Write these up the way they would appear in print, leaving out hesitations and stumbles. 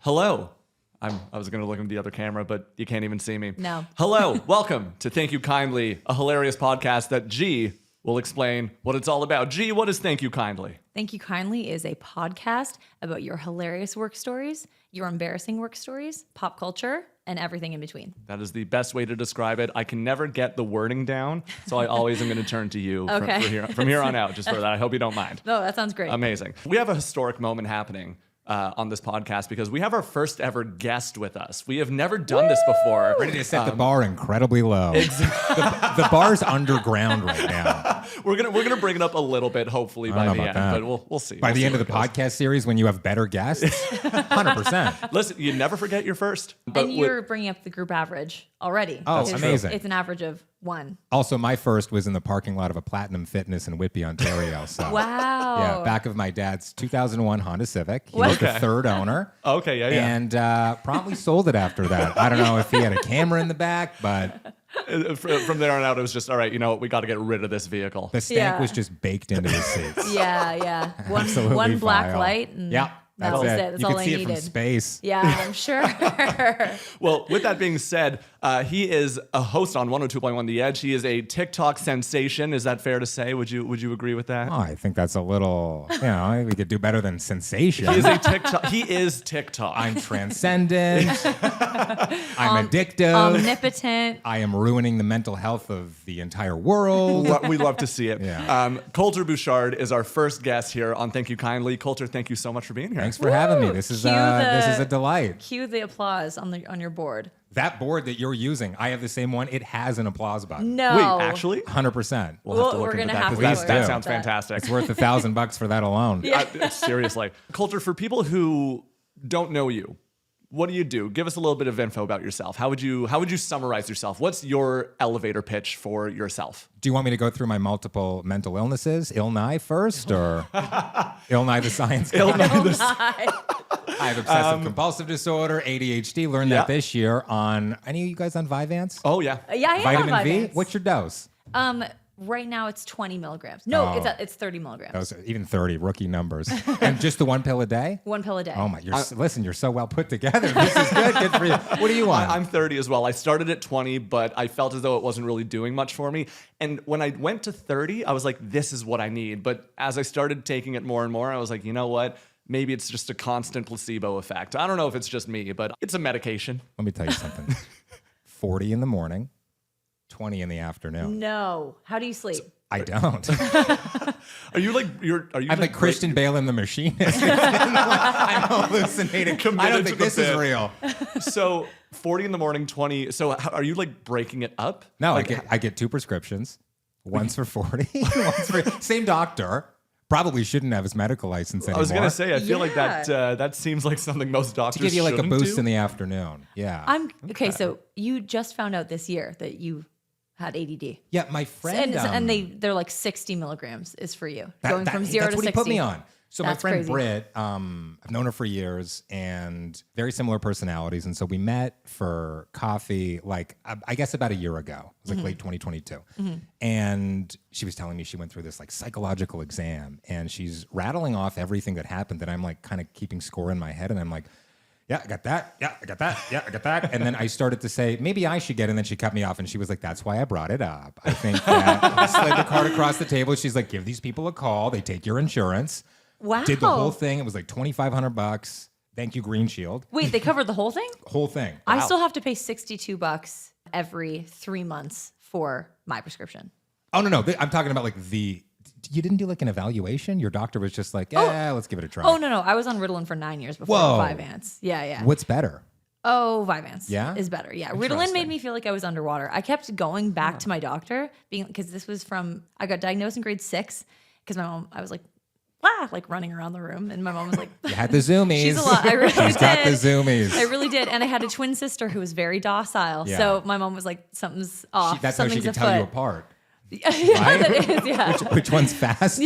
Hello. I was going to look into the other camera, but you can't even see me. No. Hello. Welcome to Thank You Kindly, a hilarious podcast that G will explain what it's all about. G, what is Thank You Kindly? Thank You Kindly is a podcast about your hilarious work stories, your embarrassing work stories, pop culture, and everything in between. That is the best way to describe it. I can never get the wording down, so I always am going to turn to you Okay. from here on out, just for that. I hope you don't mind. No, that sounds great. Amazing. We have a historic moment happening on this podcast because we have our first ever guest with us. We have never done this before. Ready to set the bar incredibly low. The bar's underground right now. We're gonna bring it up a little bit, hopefully by the end, but we'll see. By the end of the podcast series, when you have better guests, 100%. Listen, you never forget your first. And you're bringing up the group average already. Oh, amazing! It's an average of 1. Also, my first was in the parking lot of a Platinum Fitness in Whitby, Ontario. So, wow. Yeah, back of my dad's 2001 Honda Civic. He was the third owner. Okay, yeah. And promptly sold it after that. I don't know if he had a camera in the back, but from there on out, it was just, all right, you know what? We got to get rid of this vehicle. the stank was just baked into the seats. Yeah. Absolutely One black vile. light. And Yeah. that was it. That's you all could I see needed. it from space. Yeah, I'm sure. Well, with that being said, he is a host on 102.1 The Edge. He is a TikTok sensation. Is that fair to say? Would you agree with that? Oh, I think that's a little, we could do better than sensation. He is a TikTok. He is TikTok. I'm transcendent. I'm addictive. Omnipotent. I am ruining the mental health of the entire world. We love to see it. Yeah. Kolter Bouchard is our first guest here on Thank You Kindly. Kolter, thank you so much for being here. Thanks for having me. This is a delight. Cue the applause on your board. That board that you're using, I have the same one. It has an applause button. No. Wait, actually? 100%. We'll have to look we're into gonna that have because to that look sounds into that. fantastic. It's worth $1,000 for that alone. Seriously. Kolter, for people who don't know you, what do you do? Give us a little bit of info about yourself. How would you summarize yourself? What's your elevator pitch for yourself? Do you want me to go through my multiple mental illnesses, Illnigh first, or Illnigh the science guy? I have obsessive compulsive disorder, ADHD. Learned that this year on, any of you guys on Vyvanse? Oh, yeah. Yeah, I am Vitamin on V? Vyvanse. What's your dose? Right now it's 20 milligrams. No, Oh. it's 30 milligrams. Those are even 30, rookie numbers. And just the one pill a day? 1 pill a day. Oh my, listen, you're so well put together. This is good. Good for you. What do you want? I'm 30 as well. I started at 20, but I felt as though it wasn't really doing much for me. And when I went to 30, I was like, this is what I need. But as I started taking it more and more, I was like, you know what? Maybe it's just a constant placebo effect. I don't know if it's just me, but it's a medication. Let me tell you something. 40 in the morning, 20 in the afternoon. No. How do you sleep? I don't. Are you like I'm like Christian Bale in The Machinist. I'm hallucinating. I don't think this is real. So 40 in the morning, 20. So are you like breaking it up? No, Like, I get 2 prescriptions. One's for 40, one's for same doctor. Probably shouldn't have his medical license anymore. I was gonna say, I feel like Yeah. that seems like something most doctors to give you like a shouldn't boost do. in the afternoon. Yeah. Okay, so you just found out this year that you had ADD. Yeah, my friend. And they're like 60 milligrams is for you. That- Going that- from 0 that's to what 60. he put me on. So That's my friend crazy. Britt, I've known her for years and very similar personalities. And so we met for coffee, like, I guess about a year ago. It was like late 2022. And she was telling me she went through this like psychological exam and she's rattling off everything that happened that I'm like kind of keeping score in my head. And I'm like, yeah, I got that. Yeah, I got that. Yeah, I got that. And then I started to say, maybe I should get it. And then she cut me off and she was like, that's why I brought it up. I think that I slid the card across the table. She's like, give these people a call. They take your insurance. Wow. Did the whole thing. It was like $2,500. Thank you, Green Shield. Wait, they covered the whole thing? Whole thing. I still have to pay $62 every 3 months for my prescription. Oh, no. I'm talking about like you didn't do like an evaluation? Your doctor was just like, let's give it a try. Oh, no. I was on Ritalin for 9 years before Whoa. Vyvanse. Yeah. What's better? Oh, Vyvanse Yeah? is better. Yeah. Ritalin made me feel like I was underwater. I kept going back to my doctor because this was I got diagnosed in grade 6 because my mom, I was like running around the room. And my mom was like, You had the zoomies. she's a lot. I really She's did. got the zoomies. I really did. And I had a twin sister who was very docile. Yeah. So my mom was like, something's off. That's how she Something's could tell you afoot. apart. Yeah, Right? that is, yeah. Which one's faster?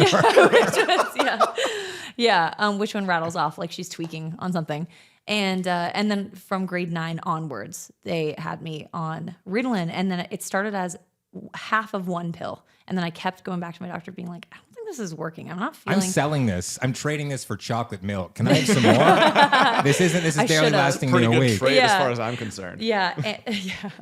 Which one rattles off like she's tweaking on something. And then from grade 9 onwards, they had me on Ritalin. And then it started as half of one pill. And then I kept going back to my doctor being like, I don't think this is working. I'm not feeling. I'm selling this. I'm trading this for chocolate milk. Can I have some more? This is I barely should've. lasting me Pretty a good week. trade as Yeah. far as I'm concerned. Yeah,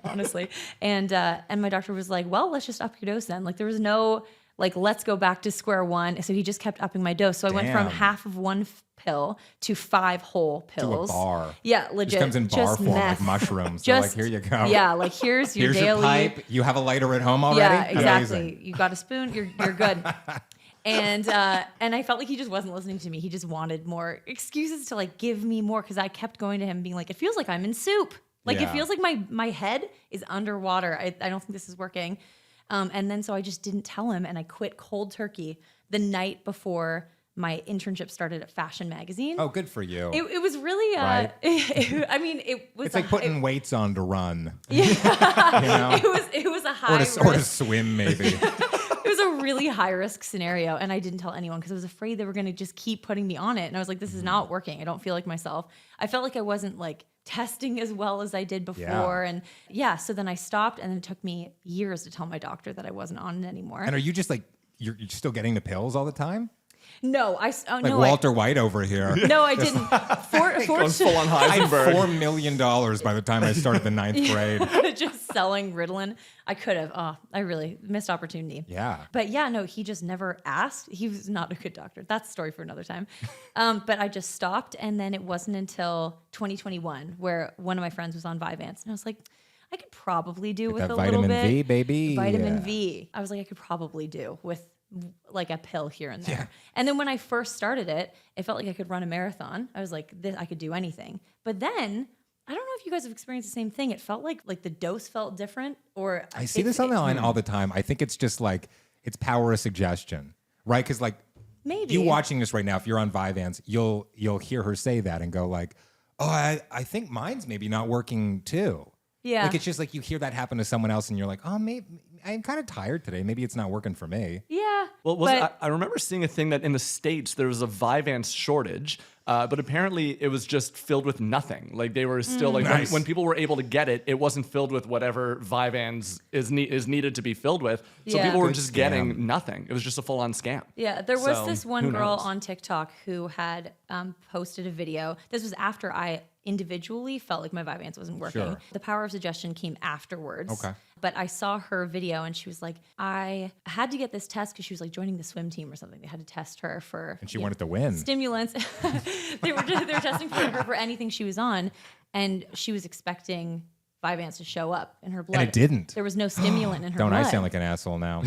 honestly. And my doctor was like, well, let's just up your dose then. Like there was no like, let's go back to square one. So he just kept upping my dose. So I went from Damn. half of one pill to 5 whole To a pills. bar. Yeah, legit. Just comes in bar just form meth. like mushrooms. They're like, Just here you go. Yeah, like here's your Here's daily. your pipe. You have a lighter at home already? Yeah, exactly. Amazing. You got a spoon. You're good. And I felt like he just wasn't listening to me. He just wanted more excuses to like give me more because I kept going to him being like, it feels like I'm in soup. Like Yeah. it feels like my head is underwater. I don't think this is working. And then so I just didn't tell him, and I quit cold turkey the night before my internship started at Fashion Magazine. Oh, good for you. It was really, Right. I mean, it was It's like putting weights on to run. yeah. You know? It was a high Or risk. to swim, maybe. It was a really high risk scenario, and I didn't tell anyone because I was afraid they were going to just keep putting me on it. And I was like, this is not working. I don't feel like myself. I felt like I wasn't like testing as well as I did before. Yeah. And yeah, so then I stopped, and it took me years to tell my doctor that I wasn't on it anymore. And are you just like, you're still getting the pills all the time? No, Like Walter White over here. No, I didn't. Going full on I had Heisenberg. $4 million by the time I started the 9th grade. just selling Ritalin. I could have. Oh, I really missed opportunity. Yeah. But yeah, no, he just never asked. He was not a good doctor. That's a story for another time. But I just stopped. And then it wasn't until 2021 where one of my friends was on Vyvanse. And I was like, I could probably do with that a little vitamin bit. V, baby. Vitamin Yeah. V. I was like, I could probably do with like a pill here and there. Yeah. And then when I first started it, it felt like I could run a marathon. I was like, I could do anything. But then I don't know if you guys have experienced the same thing. It felt like the dose felt different, or I see this online all the time. I think it's just like, it's power of suggestion, right? Because like, maybe you watching this right now, if you're on Vyvanse, you'll hear her say that and go like, oh, I think mine's maybe not working too. Yeah. Like it's just like you hear that happen to someone else and you're like, oh, maybe I'm kind of tired today. Maybe it's not working for me. Yeah. Well, but I remember seeing a thing that in the States there was a Vyvanse shortage, but apparently it was just filled with nothing. Like they were still like Nice. when people were able to get it, it wasn't filled with whatever Vyvanse is needed to be filled with. So Yeah. people were Good just scam. getting nothing. It was just a full on scam. Yeah, there was So, this one who girl knows? on TikTok who had posted a video. This was after I individually felt like my Vyvanse wasn't working. Sure. The power of suggestion came afterwards. Okay. But I saw her video and she was like, I had to get this test because she was like joining the swim team or something. They had to test her for And she wanted to win. stimulants. they were testing for her for anything she was on, and she was expecting Vyvanse to show up in her blood. it didn't. There was no stimulant in her Don't blood. I sound like an asshole now?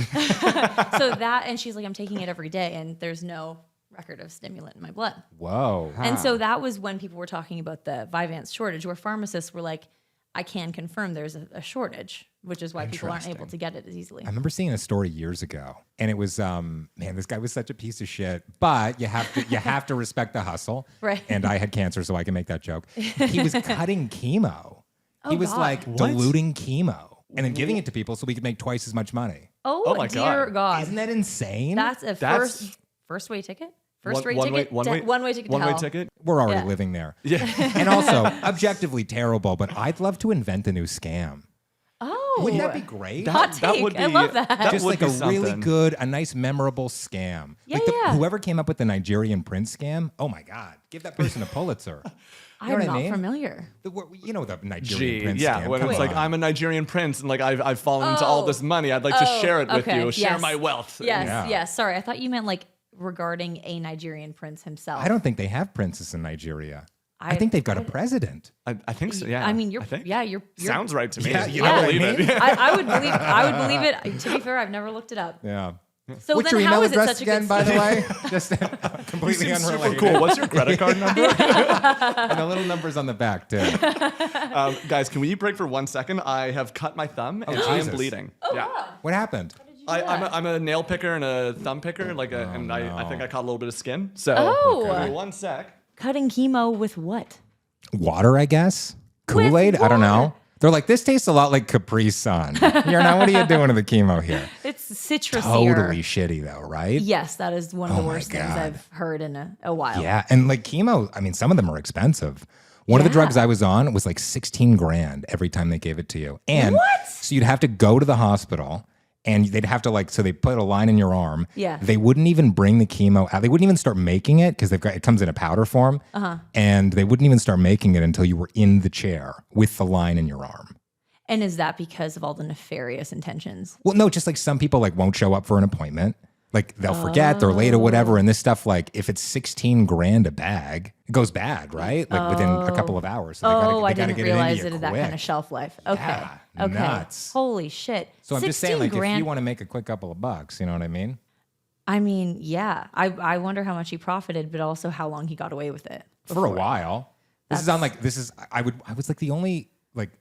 So that, and she's like, I'm taking it every day, and there's no record of stimulant in my blood. Whoa. And so that was when people were talking about the Vyvanse shortage, where pharmacists were like, I can confirm there's a shortage, which is why people aren't able to get it as easily. I remember seeing a story years ago, and it was, man, this guy was such a piece of shit. But you have to respect the hustle. Right. And I had cancer, so I can make that joke. He was cutting chemo. He was God. like diluting chemo and then giving it to people so we could make twice as much money. Oh, my dear God. Isn't that insane? That's a That's- first way ticket? One First rate way ticket? ticket to One-way hell. ticket. We're already Yeah. living there. Yeah. And also, objectively terrible, but I'd love to invent a new scam. Oh. Wouldn't that be great? Hot take. I love that. Just would like be a really something. good, a nice, memorable scam. Yeah, like yeah. Whoever came up with the Nigerian prince scam, oh my God, give that person a Pulitzer. You know I'm what I not mean? familiar. You know the Nigerian prince Yeah, scam. when Come it's like on. I'm a Nigerian prince and like I've fallen into all Oh. this money. I'd like to share it with okay. you, share Yes. my wealth. Yes, Yeah. yes. Sorry, I thought you meant like regarding a Nigerian prince himself. I don't think they have princes in Nigeria. I I- think they've got a president. I think so. Yeah. I mean, you're I think. you're Sounds right to me. Yeah, you I know what I believe mean? it. I would believe it. To be fair, I've never looked it up. Yeah. So What's then your how email is it address such a again, good by the scam? way? Just completely Seems unrelated. super cool. What's your credit card number? And the little numbers on the back, too. Guys, can we break for 1 second? I have cut my thumb and I am Jesus. bleeding. Yeah. What happened? I'm a nail picker and a thumb picker, and I think I caught a little bit of skin. So, Oh. give me 1 sec. Cutting chemo with what? Water, I guess. Kool-Aid? I don't know. water. They're like, this tastes a lot like Capri Sun. You're not, what are you doing to the chemo here? It's citrus. Totally shitty though, right? Yes, that is one of the Oh my worst things God. I've heard in a while. Yeah. And like chemo, I mean, some of them are expensive. One of the Yeah. drugs I was on was like 16 grand every time they gave it to you. And What? so you'd have to go to the hospital and they'd have to so they put a line in your arm. Yeah. They wouldn't even bring the chemo out. They wouldn't even start making it because it comes in a powder form. And they wouldn't even start making it until you were in the chair with the line in your arm. And is that because of all the nefarious intentions? Well, no, just some people won't show up for an appointment. They'll forget, they're late or whatever. And this stuff, if it's $16,000 a bag, it goes bad, right? Within a couple of hours. So I they gotta didn't get realize it it into had you that kind quick. of shelf life. Okay. Yeah, Okay. nuts. Holy shit. So I'm just saying, if $16,000. you want to make a quick couple of bucks, you know what I mean? I mean, yeah. I wonder how much he profited, but also how long he got away with it. For a while. I was the only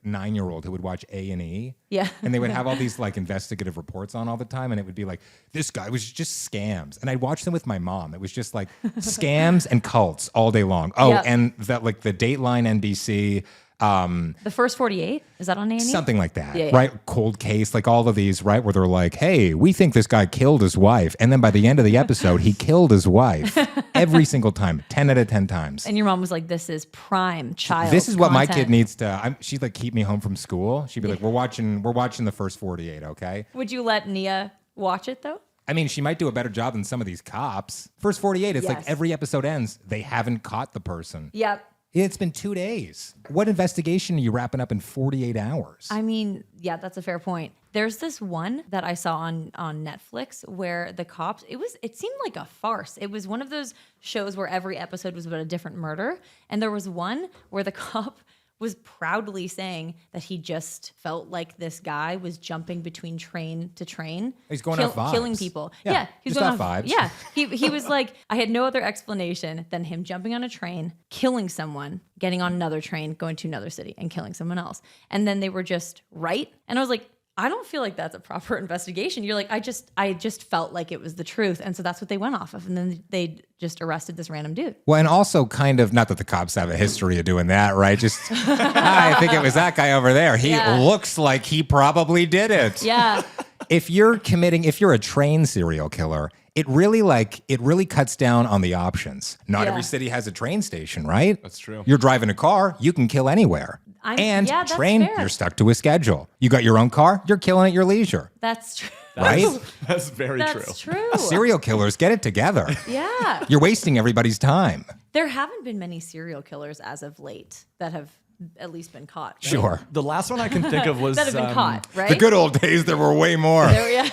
9-year-old who would watch A&E. Yeah. And they would have all these investigative reports on all the time. And it would be this guy was just scams. And I'd watch them with my mom. It was just scams and cults all day long. Oh, Yep. and that the Dateline NBC, The First 48? Is that on A&E? something like that, Yeah, yeah. right? Cold Case, all of these, right? Where they're hey, we think this guy killed his wife. And then by the end of the episode, he killed his wife every single time, 10 out of 10 times. And your mom was like, this is prime child This is what my content. kid needs to. She'd keep me home from school. She'd be we're watching the First 48, okay? Would you let Nia watch it, though? I mean, she might do a better job than some of these cops. First 48, it's Yes. every episode ends, they haven't caught the person. Yep. It's been 2 days. What investigation are you wrapping up in 48 hours? I mean, yeah, that's a fair point. There's this one that I saw on Netflix where the cops, it seemed like a farce. It was one of those shows where every episode was about a different murder. And there was one where the cop was proudly saying that he just felt like this guy was jumping between train to train. He's going off vibes. Killing people. Yeah, he was just going off vibes. Yeah, he was like, I had no other explanation than him jumping on a train, killing someone, getting on another train, going to another city, and killing someone else. And then they were just right. And I was like, I don't feel like that's a proper investigation. You're like, I just felt like it was the truth. And so that's what they went off of. And then they just arrested this random dude. Well, and also kind of, not that the cops have a history of doing that, right? Just, I think it was that guy over there. He looks like he probably did it. Yeah. If you're a train serial killer, it really cuts down on the options. Not Yeah. every city has a train station, right? That's true. You're driving a car, you can kill anywhere. That's train, fair. you're stuck to a schedule. You got your own car, you're killing at your leisure. That's true. Right? That's very true. That's true. Serial killers, get it together. Yeah. You're wasting everybody's time. There haven't been many serial killers as of late that have at least been caught. Right? Sure. The last one I can think of was That have been caught, right? The good old days, there were way more.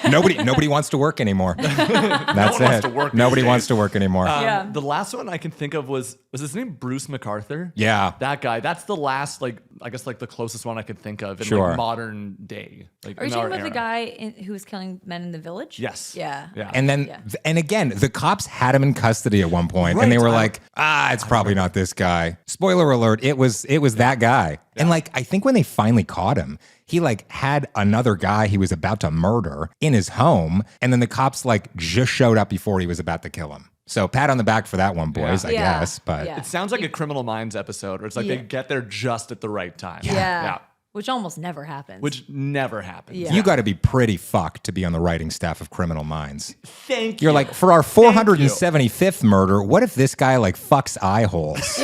Nobody wants to work anymore. That's one wants it. to work Nobody these wants days. to work anymore. Yeah. The last one I can think of was his name Bruce MacArthur? Yeah. That guy. That's the last, I guess, the closest one I could think of in Sure. modern day. Are you in our talking about the era. guy who was killing men in the village? Yes. Yeah. Yeah. And then, Yeah. and again, the cops had him in custody at one point, and they were like, it's probably not this guy. Spoiler alert, it was that guy. And I think when they finally caught him, he had another guy he was about to murder in his home, and then the cops just showed up before he was about to kill him. So pat on the back for that one, boys, I Yeah. guess. But Yeah. It sounds like a Criminal Minds episode where it's they get there just at the right time. Yeah. Which almost never happens. Which never happens. Yeah. you got to be pretty fucked to be on the writing staff of Criminal Minds. Thank you. You're for our 475th murder, what if this guy fucks eye holes?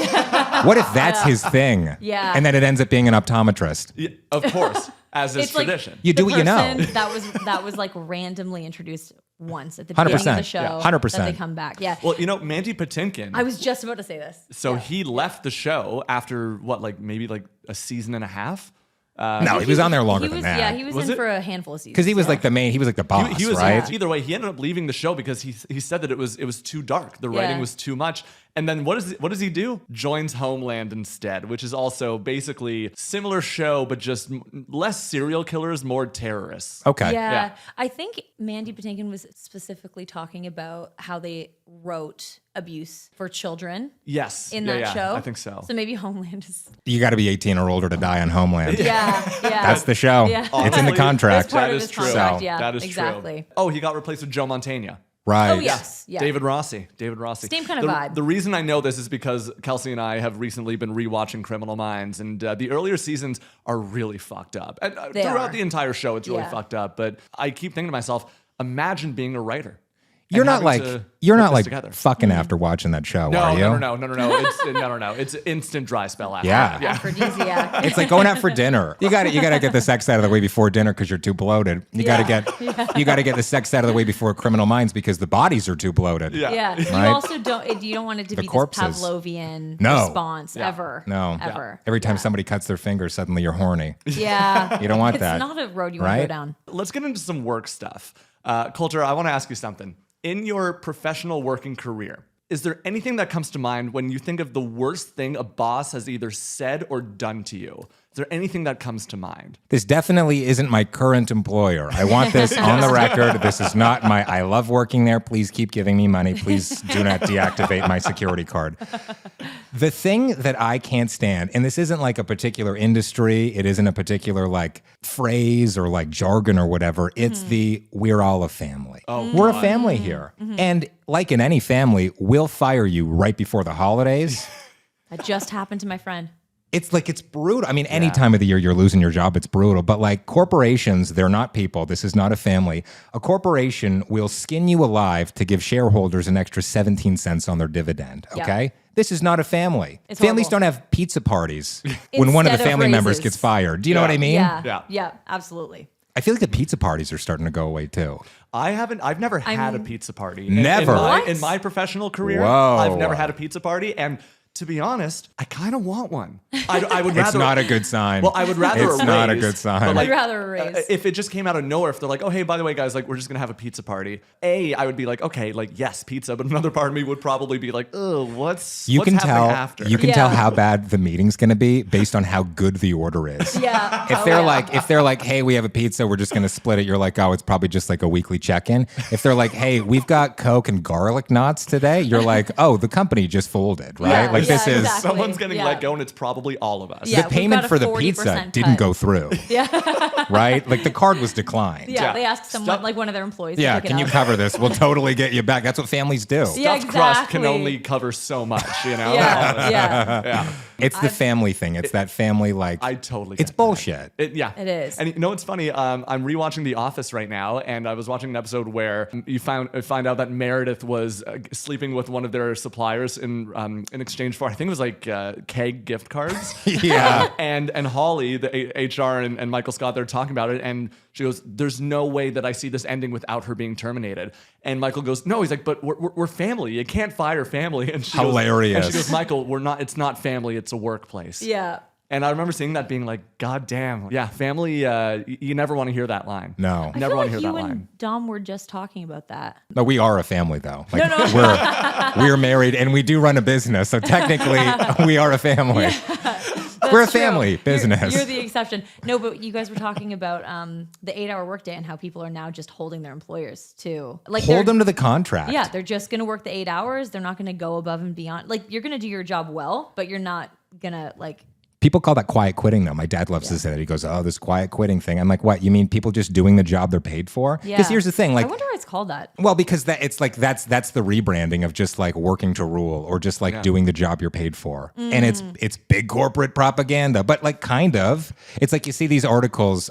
What if that's his thing? Yeah. And then it ends up being an optometrist. Yeah, of course, as is It's like- tradition. You do the what you know. person that was randomly introduced once at the beginning of the 100%. show. Yeah. 100%. That they come back. Yeah. Well, Mandy Patinkin. I was just about to say this. So he left the show after maybe a season and a half. No, he was on there longer he than was, that. Yeah, he was, Was in it? for a handful of seasons. Because he was the main, he was the boss, He was right? either way. He ended up leaving the show because he said that it was too dark. The writing Yeah. was too much. And then what does he do? Joins Homeland instead, which is also basically similar show, but just less serial killers, more terrorists. Okay. Yeah. I think Mandy Patinkin was specifically talking about how they wrote abuse for children Yes. in Yeah, that yeah, show. I think so. So maybe Homeland is. You got to be 18 or older to die on Homeland. Yeah. That's the show. Yeah. It's in the Honestly, contract. It's part That of is his true. contract. So, Yeah. That is exactly. true. Oh, he got replaced with Joe Mantegna. Right. Oh, yes. Yeah. David Rossi. Same kind of vibe. The reason I know this is because Kelsey and I have recently been rewatching Criminal Minds, and the earlier seasons are really fucked up. And They throughout are. the entire show, it's really Yeah. fucked up. But I keep thinking to myself, imagine being a writer. You're not like together. fucking after watching that show, are you? No. It's instant dry spell after. Yeah. Aphrodisiac. It's like going out for dinner. You got to get the sex out of the way before dinner because you're too bloated. You got to get the sex out of the way before Criminal Minds because the bodies are too bloated. Yeah. You Right? also don't want it to be corpses. this Pavlovian No. response ever. No. Ever. Every time somebody cuts their finger, suddenly you're horny. Yeah. You don't want it's that. It's not a road you want to Right? go down. Let's get into some work stuff. Kolter, I want to ask you something. In your professional working career, is there anything that comes to mind when you think of the worst thing a boss has either said or done to you? Is there anything that comes to mind? This definitely isn't my current employer. I want this on the record. This is not I love working there. Please keep giving me money. Please do not deactivate my security card. The thing that I can't stand, and this isn't like a particular industry, it isn't a particular like phrase or like jargon or whatever. It's we're all a family. We're a family here. And like in any family, we'll fire you right before the holidays. That just happened to my friend. It's brutal. I mean, any time of the year you're losing your job, it's brutal. But like corporations, they're not people. This is not a family. A corporation will skin you alive to give shareholders an extra 17 cents on their dividend. Okay? Yep. This is not a family. It's Families horrible. don't have pizza parties when one of the Instead of family members raises. gets fired. Do you know what I mean? Yeah, absolutely. I feel like the pizza parties are starting to go away too. I've never had a pizza party. Never. In my professional career, Whoa. I've never had a pizza party. And to be honest, I kind of want one. I would rather. It's not a good sign. Well, I would rather It's a not a raise, good sign. but, like, I'd rather a raise. if it just came out of nowhere, if they're like, oh, hey, by the way, guys, like, we're just going to have a pizza party. I would be like, okay, like, yes, pizza. But another part of me would probably be like, oh, what's happening after? You can tell how bad the meeting's going to be based on how good the order is. Yeah. If they're like, hey, we have a pizza, we're just going to split it. You're like, oh, it's probably just like a weekly check-in. If they're like, hey, we've got Coke and garlic knots today, you're like, oh, the company just folded, right? Yeah, like this is exactly. Someone's getting let go, and it's probably all of us. Yeah. the we've payment got a for the 40% pizza didn't cut. go through. Yeah. Right? Like the card was declined. Yeah. They asked someone, like one of their employees, Yeah, to pick can it you up. cover this? We'll totally get you back. That's what families do. Yeah, Stuffed crust can exactly. only cover so much, you know? Yeah. Yeah. Yeah. It's the family thing. It's that family like I totally it's get that. bullshit. It is. And you know what's funny? I'm rewatching The Office right now, and I was watching an episode where you find out that Meredith was sleeping with one of their suppliers in exchange for, I think it was like keg gift cards. Yeah. and Holly, the HR, and Michael Scott, they're talking about it, and she goes, "There's no way that I see this ending without her being terminated." And Michael goes, "No." He's like, "But we're family. You can't fire family." And she Hilarious. Goes, and she goes, "Michael, we're not. It's not family. It's a workplace." Yeah. And I remember seeing that being like, God damn. Yeah, family, you never want to hear that line. No. I Never feel want like to hear you that and line. Dom were just talking about that. No, we are a family though. Like we're married and we do run a business. So technically we are a family. We're a True. family business. You're the exception. No, but you guys were talking about the 8-hour workday and how people are now just holding their employers to like Hold them to the contract. Yeah, they're just going to work the 8 hours. They're not going to go above and beyond. Like you're going to do your job well, but you're not going to like. People call that quiet quitting though. My dad loves to say that. He goes, "Oh, this quiet quitting thing." I'm like, "What? You mean people just doing the job they're paid for?" Yeah. Because here's the thing, like I wonder why it's called that. well, because it's like that's the rebranding of just like working to rule or just like doing the job you're paid for. And it's big corporate propaganda, but like kind of. It's like you see these articles,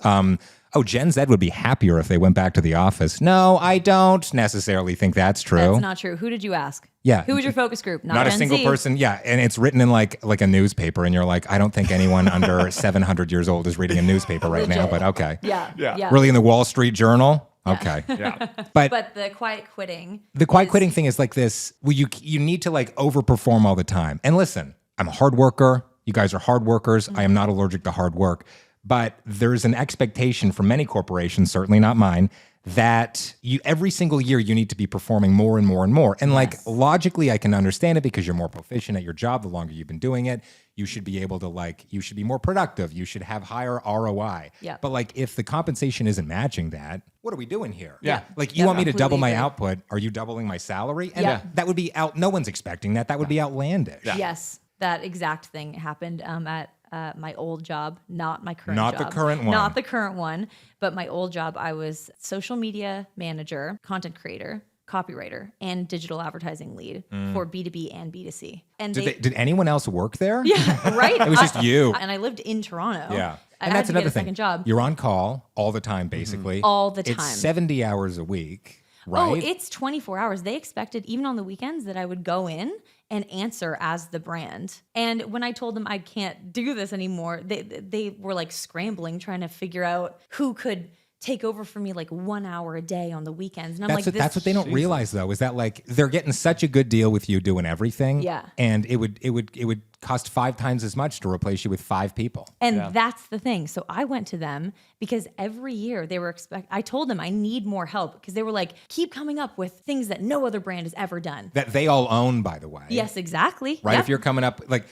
oh, Gen Z would be happier if they went back to the office. No, I don't necessarily think that's true. That's not true. Who did you ask? Yeah. Who was your focus group? Not a Gen single Z. person. Yeah. And it's written in like a newspaper. And you're like, I don't think anyone under 700 years old is reading a newspaper right now, but okay. Yeah. Really in the Wall Street Journal? Okay. Yeah. But the quiet quitting. The quiet quitting thing is like this. Well, you need to like overperform all the time. And listen, I'm a hard worker. You guys are hard workers. I am not allergic to hard work. But there's an expectation from many corporations, certainly not mine, that every single year you need to be performing more and more and more. And like logically, I can understand it because you're more proficient at your job the longer you've been doing it. You should be able to you should be more productive. You should have higher ROI. Yeah. But like if the compensation isn't matching that, what are we doing here? Yeah. Like you want me to double my completely output? Are you doubling my salary? And Yeah. that would be no one's expecting that. That would be outlandish. Yeah. Yes, that exact thing happened at my old job, not my current Not job. the current one. Not the current one, but my old job, I was social media manager, content creator, copywriter, and digital advertising lead for B2B and B2C. And Did anyone else work there? yeah, right? It was just you. And I lived in Toronto. Yeah. I And had that's to another get a thing. second job. You're on call all the time, basically. All the time. It's 70 hours a week. right? Oh, it's 24 hours. They expected, even on the weekends, that I would go in and answer as the brand. And when I told them I can't do this anymore, they were like scrambling, trying to figure out who could take over for me like 1 hour a day on the weekends. And I'm That's what they don't realize though, is that like they're getting such a good deal with you doing everything. Yeah. And it would cost 5 times as much to replace you with 5 people. And that's the thing. So I went to them because every year they were I told them I need more help because they were like, keep coming up with things that no other brand has ever done. That they all own, by the way. Yes, exactly. Right? Yep. If you're coming up, like,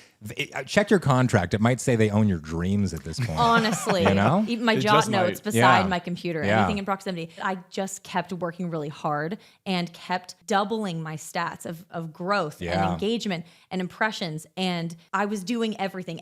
check your contract. It might say they own your dreams at this point. Honestly, You know? even my It jot just notes might. beside Yeah. my computer, Yeah. anything in proximity. I just kept working really hard and kept doubling my stats of growth and Yeah. engagement and impressions. And I was doing everything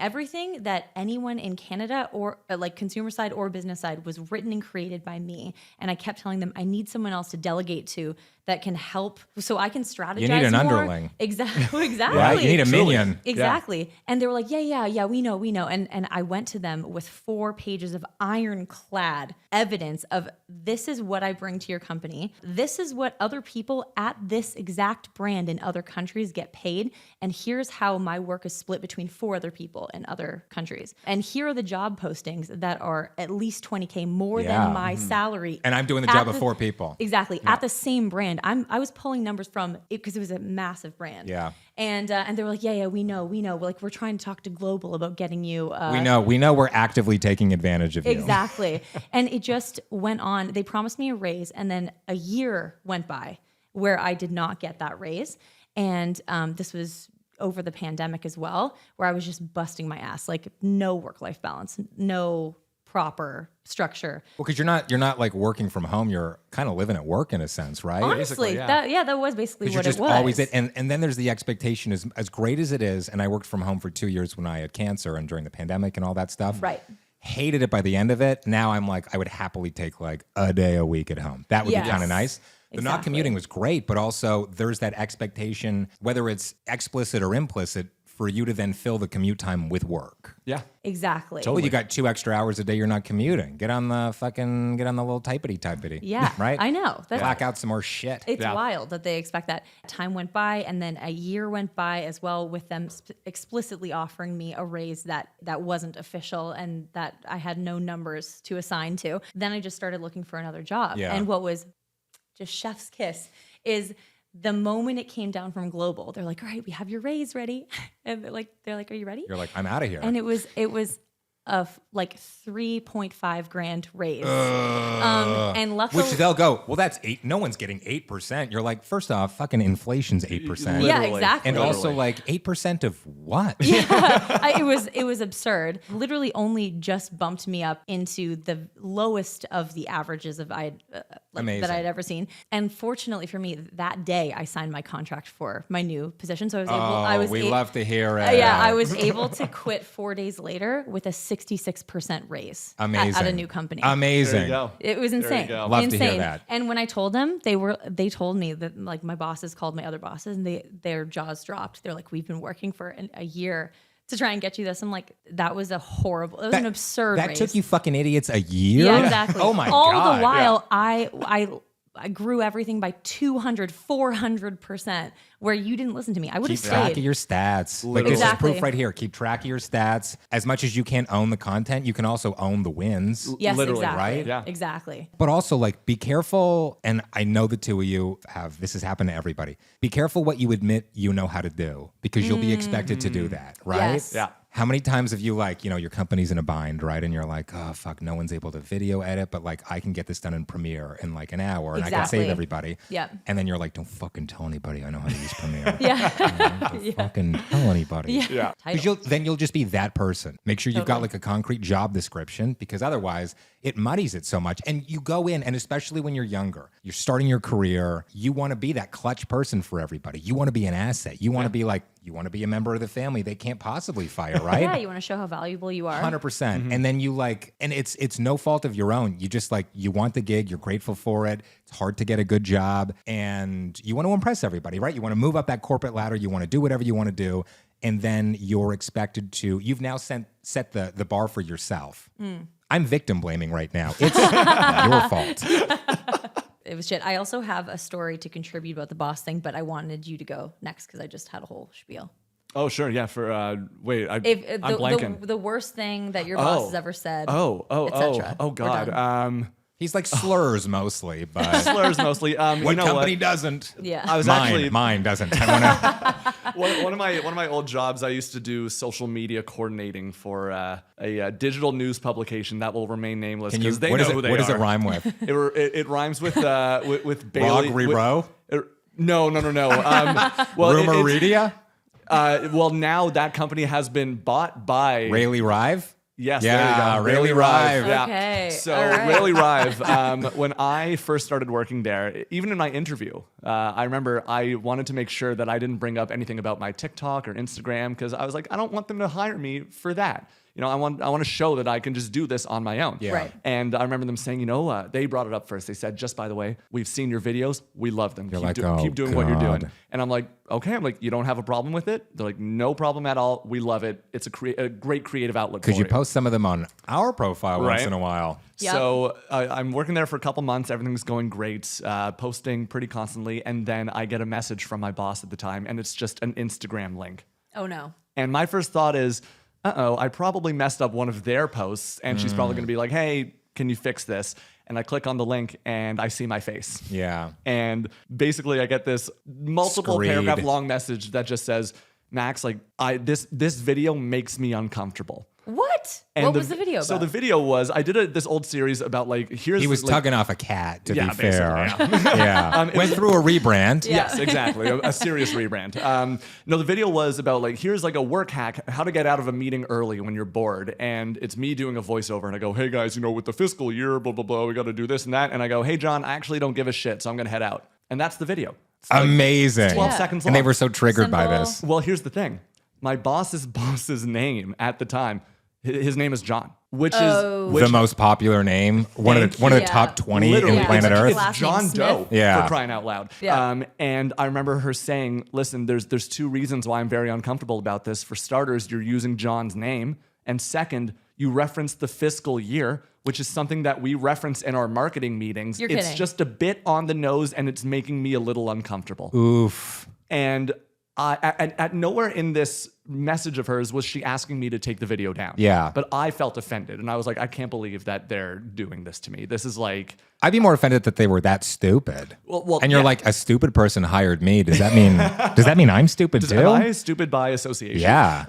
that anyone in Canada or like consumer side or business side was written and created by me. And I kept telling them I need someone else to delegate to that can help so I can strategize. You need an more. underling. Exactly. Right? You need a Truly. minion. Exactly. And they were like, yeah, we know. And I went to them with 4 pages of ironclad evidence of this is what I bring to your company. This is what other people at this exact brand in other countries get paid. And here's how my work is split between 4 other people in other countries. And here are the job postings that are at least 20K more Yeah. than my salary. And I'm doing the at job of 4 people. Exactly. At the same brand. I was pulling numbers from it because it was a massive brand. Yeah. And they were like, yeah, we know. Like, we're trying to talk to Global about getting you. We know we're actively taking advantage of you. Exactly. And it just went on. They promised me a raise, and then a year went by where I did not get that raise. And this was over the pandemic as well, where I was just busting my ass, like no work-life balance, no proper structure. Well, because you're not like working from home. You're kind of living at work in a sense, right? Honestly, yeah. that was basically You're what just it was. always it. And then there's the expectation as great as it is. And I worked from home for 2 years when I had cancer and during the pandemic and all that stuff. Right. Hated it by the end of it. Now I'm like, I would happily take like a day a week at home. That would Yes. be kind of nice. The not Exactly. commuting was great, but also there's that expectation, whether it's explicit or implicit, for you to then fill the commute time with work. Yeah. Exactly. Well, you got 2 extra hours a day you're not commuting. Get on the little typity. Yeah, Right? I know. That's Black out some more shit. It's Yeah. wild that they expect that. Time went by, and then a year went by as well with them explicitly offering me a raise that wasn't official and that I had no numbers to assign to. Then I just started looking for another job. Yeah. And what was just chef's kiss is the moment it came down from Global, they're like, all right, we have your raise ready. And they're like, are you ready? You're like, I'm out of here. And it was a like $3.5 grand raise. And luckily, Which they'll go, well, that's 8. No one's getting 8%. You're like, first off, fucking inflation's 8%. yeah, Literally. exactly. And also like 8% of what? It was absurd. Literally, only just bumped me up into the lowest of the averages of Amazing. that I'd ever seen. And fortunately for me, that day I signed my contract for my new position. So I was able. love to hear it. Yeah, I was able to quit 4 days later with a 66% raise Amazing. at a new company. Amazing. There you go. It was insane. go. Love to insane. hear that. And when I told them, they told me that like my bosses called my other bosses and their jaws dropped. They're like, we've been working for a year to try and get you this. I'm like, that was an absurd That raise. took you fucking idiots a year? Yeah, exactly. Oh my All God. the while, I grew everything by 200, 400%, where you didn't listen to me. I would have Keep track of stayed. your stats. Like this Exactly. is proof right here. Keep track of your stats. As much as you can't own the content, you can also own the wins. Yes, Literally, exactly. right? Yeah. Exactly. But also, like, be careful, and I know the two of you have, this has happened to everybody. Be careful what you admit you know how to do, because you'll be expected to do that, right? Yes. Yeah. How many times have you, like, you know, your company's in a bind, right? And you're like, oh, fuck, no one's able to video edit, but like, I can get this done in Premiere in like an hour and I can Exactly. save everybody. Yep. And then you're like, don't fucking tell anybody I know how to use Premiere. Yeah. Don't fucking tell anybody. Yeah. Title. Because you'll just be that person. Make sure you've got Totally. like a concrete job description, because otherwise it muddies it so much. And you go in, and especially when you're younger, you're starting your career, you want to be that clutch person for everybody. You want to be an asset. You want to be like, you want to be a member of the family they can't possibly fire, right? Yeah, you want to show how valuable you are. 100%. And then you like, and it's no fault of your own. You just like, you want the gig, you're grateful for it. It's hard to get a good job, and you want to impress everybody, right? You want to move up that corporate ladder. You want to do whatever you want to do. And then you're expected to, you've now set the bar for yourself. I'm victim blaming right now. It's your fault. it was shit. I also have a story to contribute about the boss thing, but I wanted you to go next because I just had a whole spiel. Oh, sure. Yeah. I'm blanking. The worst thing that your boss has ever said. Oh, God. He's like slurs mostly, but Slurs mostly. what you know company doesn't? Yeah. I was Mine doesn't. I wanna, one of my old jobs. I used to do social media coordinating for a digital news publication that will remain nameless because they know who they are. what does it rhyme with? It rhymes with Bailey. Log Re-Row? No. Well, Rumoredia? Well, now that company has been bought by Rayleigh Rive? Yes, Yeah, there you go. Rayleigh Rive. Yeah. Okay, So all right. Rayleigh Rive, when I first started working there, even in my interview, I remember I wanted to make sure that I didn't bring up anything about my TikTok or Instagram because I was like, I don't want them to hire me for that. You know, I want to show that I can just do this on my own. Yeah. Right. And I remember them saying, they brought it up first. They said, just by the way, we've seen your videos. We love them. You're Keep doing what you're doing. God. And I'm like, okay. I'm like, you don't have a problem with it? They're like, no problem at all. We love it. It's a great creative outlet for Could you post some of them on our profile once in a while? Yep. So I'm working there for a couple months. Everything's going great, posting pretty constantly. And then I get a message from my boss at the time, and it's just an Instagram link. Oh, no. And my first thought is, I probably messed up one of their posts, and she's probably going to be like, hey, can you fix this? And I click on the link, and I see my face. Yeah. And basically, I get this multiple Screed. paragraph long message that just says, Max, like, this video makes me uncomfortable. What? And What was the video about? So the video was, I did this old series about like, here's He was like, tugging off a cat, to Yeah, be fair. basically, Yeah. Went through a rebrand. Yes, exactly. A serious rebrand. No, the video was about like, here's like a work hack, how to get out of a meeting early when you're bored. And it's me doing a voiceover and I go, hey guys, with the fiscal year, blah, blah, blah, we got to do this and that. And I go, hey John, I actually don't give a shit, so I'm going to head out. And that's the video. It's like Amazing. 12 Yeah. seconds long. And they were so triggered by Simple. this. Well, here's the thing. My boss's name at the time, his name is John, which is The most popular name, one of the you. top 20 Literally, in planet it's- Earth. it's- It's John Last name Doe Smith. Yeah. for crying out loud. Yeah. And I remember her saying, listen, there's two reasons why I'm very uncomfortable about this. For starters, you're using John's name. And second, you referenced the fiscal year, which is something that we reference in our marketing meetings. You're It's kidding. just a bit on the nose and it's making me a little uncomfortable. Oof. And at nowhere in this message of hers was she asking me to take the video down. Yeah. But I felt offended. And I was like, I can't believe that they're doing this to me. This is like... I'd be more offended that they were that stupid. Well, and you're yeah. like, a stupid person hired me. Does that mean I'm stupid too? Am I stupid by association? Yeah.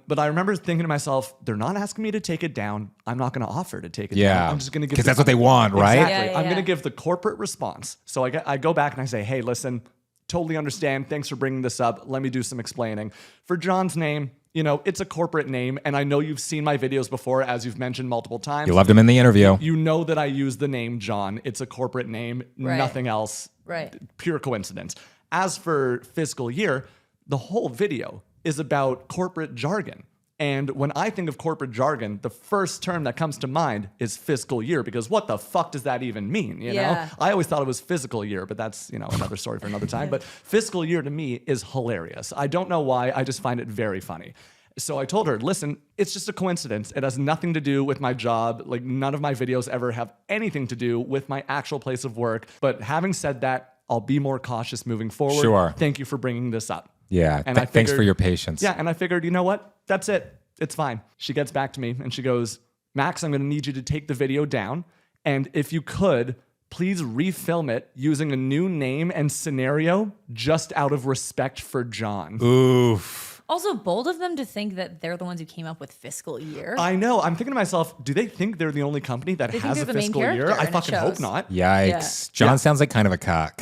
But I remember thinking to myself, they're not asking me to take it down. I'm not going to offer to take it down. Yeah. I'm just going to give... Because that's what they want, right? Exactly. Yeah, I'm going yeah. to give the corporate response. So I go back and I say, hey, listen, totally understand. Thanks for bringing this up. Let me do some explaining. For John's name, it's a corporate name. And I know you've seen my videos before, as you've mentioned multiple times. You loved him in the interview. You know that I use the name John. It's a corporate name, Right. nothing else. Right. Pure coincidence. As for fiscal year, the whole video is about corporate jargon. And when I think of corporate jargon, the first term that comes to mind is fiscal year, because what the fuck does that even mean? You know, Yeah. I always thought it was physical year, but that's, another story for another time. But fiscal year to me is hilarious. I don't know why. I just find it very funny. So I told her, listen, it's just a coincidence. It has nothing to do with my job. Like, none of my videos ever have anything to do with my actual place of work. But having said that, I'll be more cautious moving forward. Sure. Thank you for bringing this up. Yeah. And I Thanks for figured- your patience. Yeah, and I figured, you know what? That's it. It's fine. She gets back to me and she goes, Max, I'm going to need you to take the video down. And if you could, please refilm it using a new name and scenario just out of respect for John. Oof. Also, bold of them to think that they're the ones who came up with fiscal year. I know. I'm thinking to myself, do they think they're the only company that They think has they're a the main fiscal year? character, I and it fucking hope shows. not. Yikes. Yeah. John sounds like kind of a cock.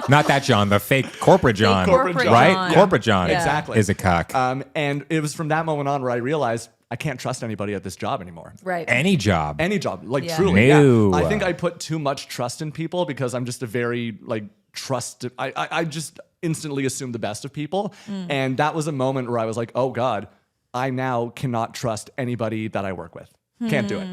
Not that John, the fake corporate John. corporate John. Right? John. Corporate John. Yeah. Exactly. Is a cock. And it was from that moment on where I realized I can't trust anybody at this job anymore. Right. Any job. Any job, like Yeah. truly. No. Yeah. I think I put too much trust in people because I'm just a very I just instantly assume the best of people. And that was a moment where I was like, oh God, I now cannot trust anybody that I work with. Can't do it.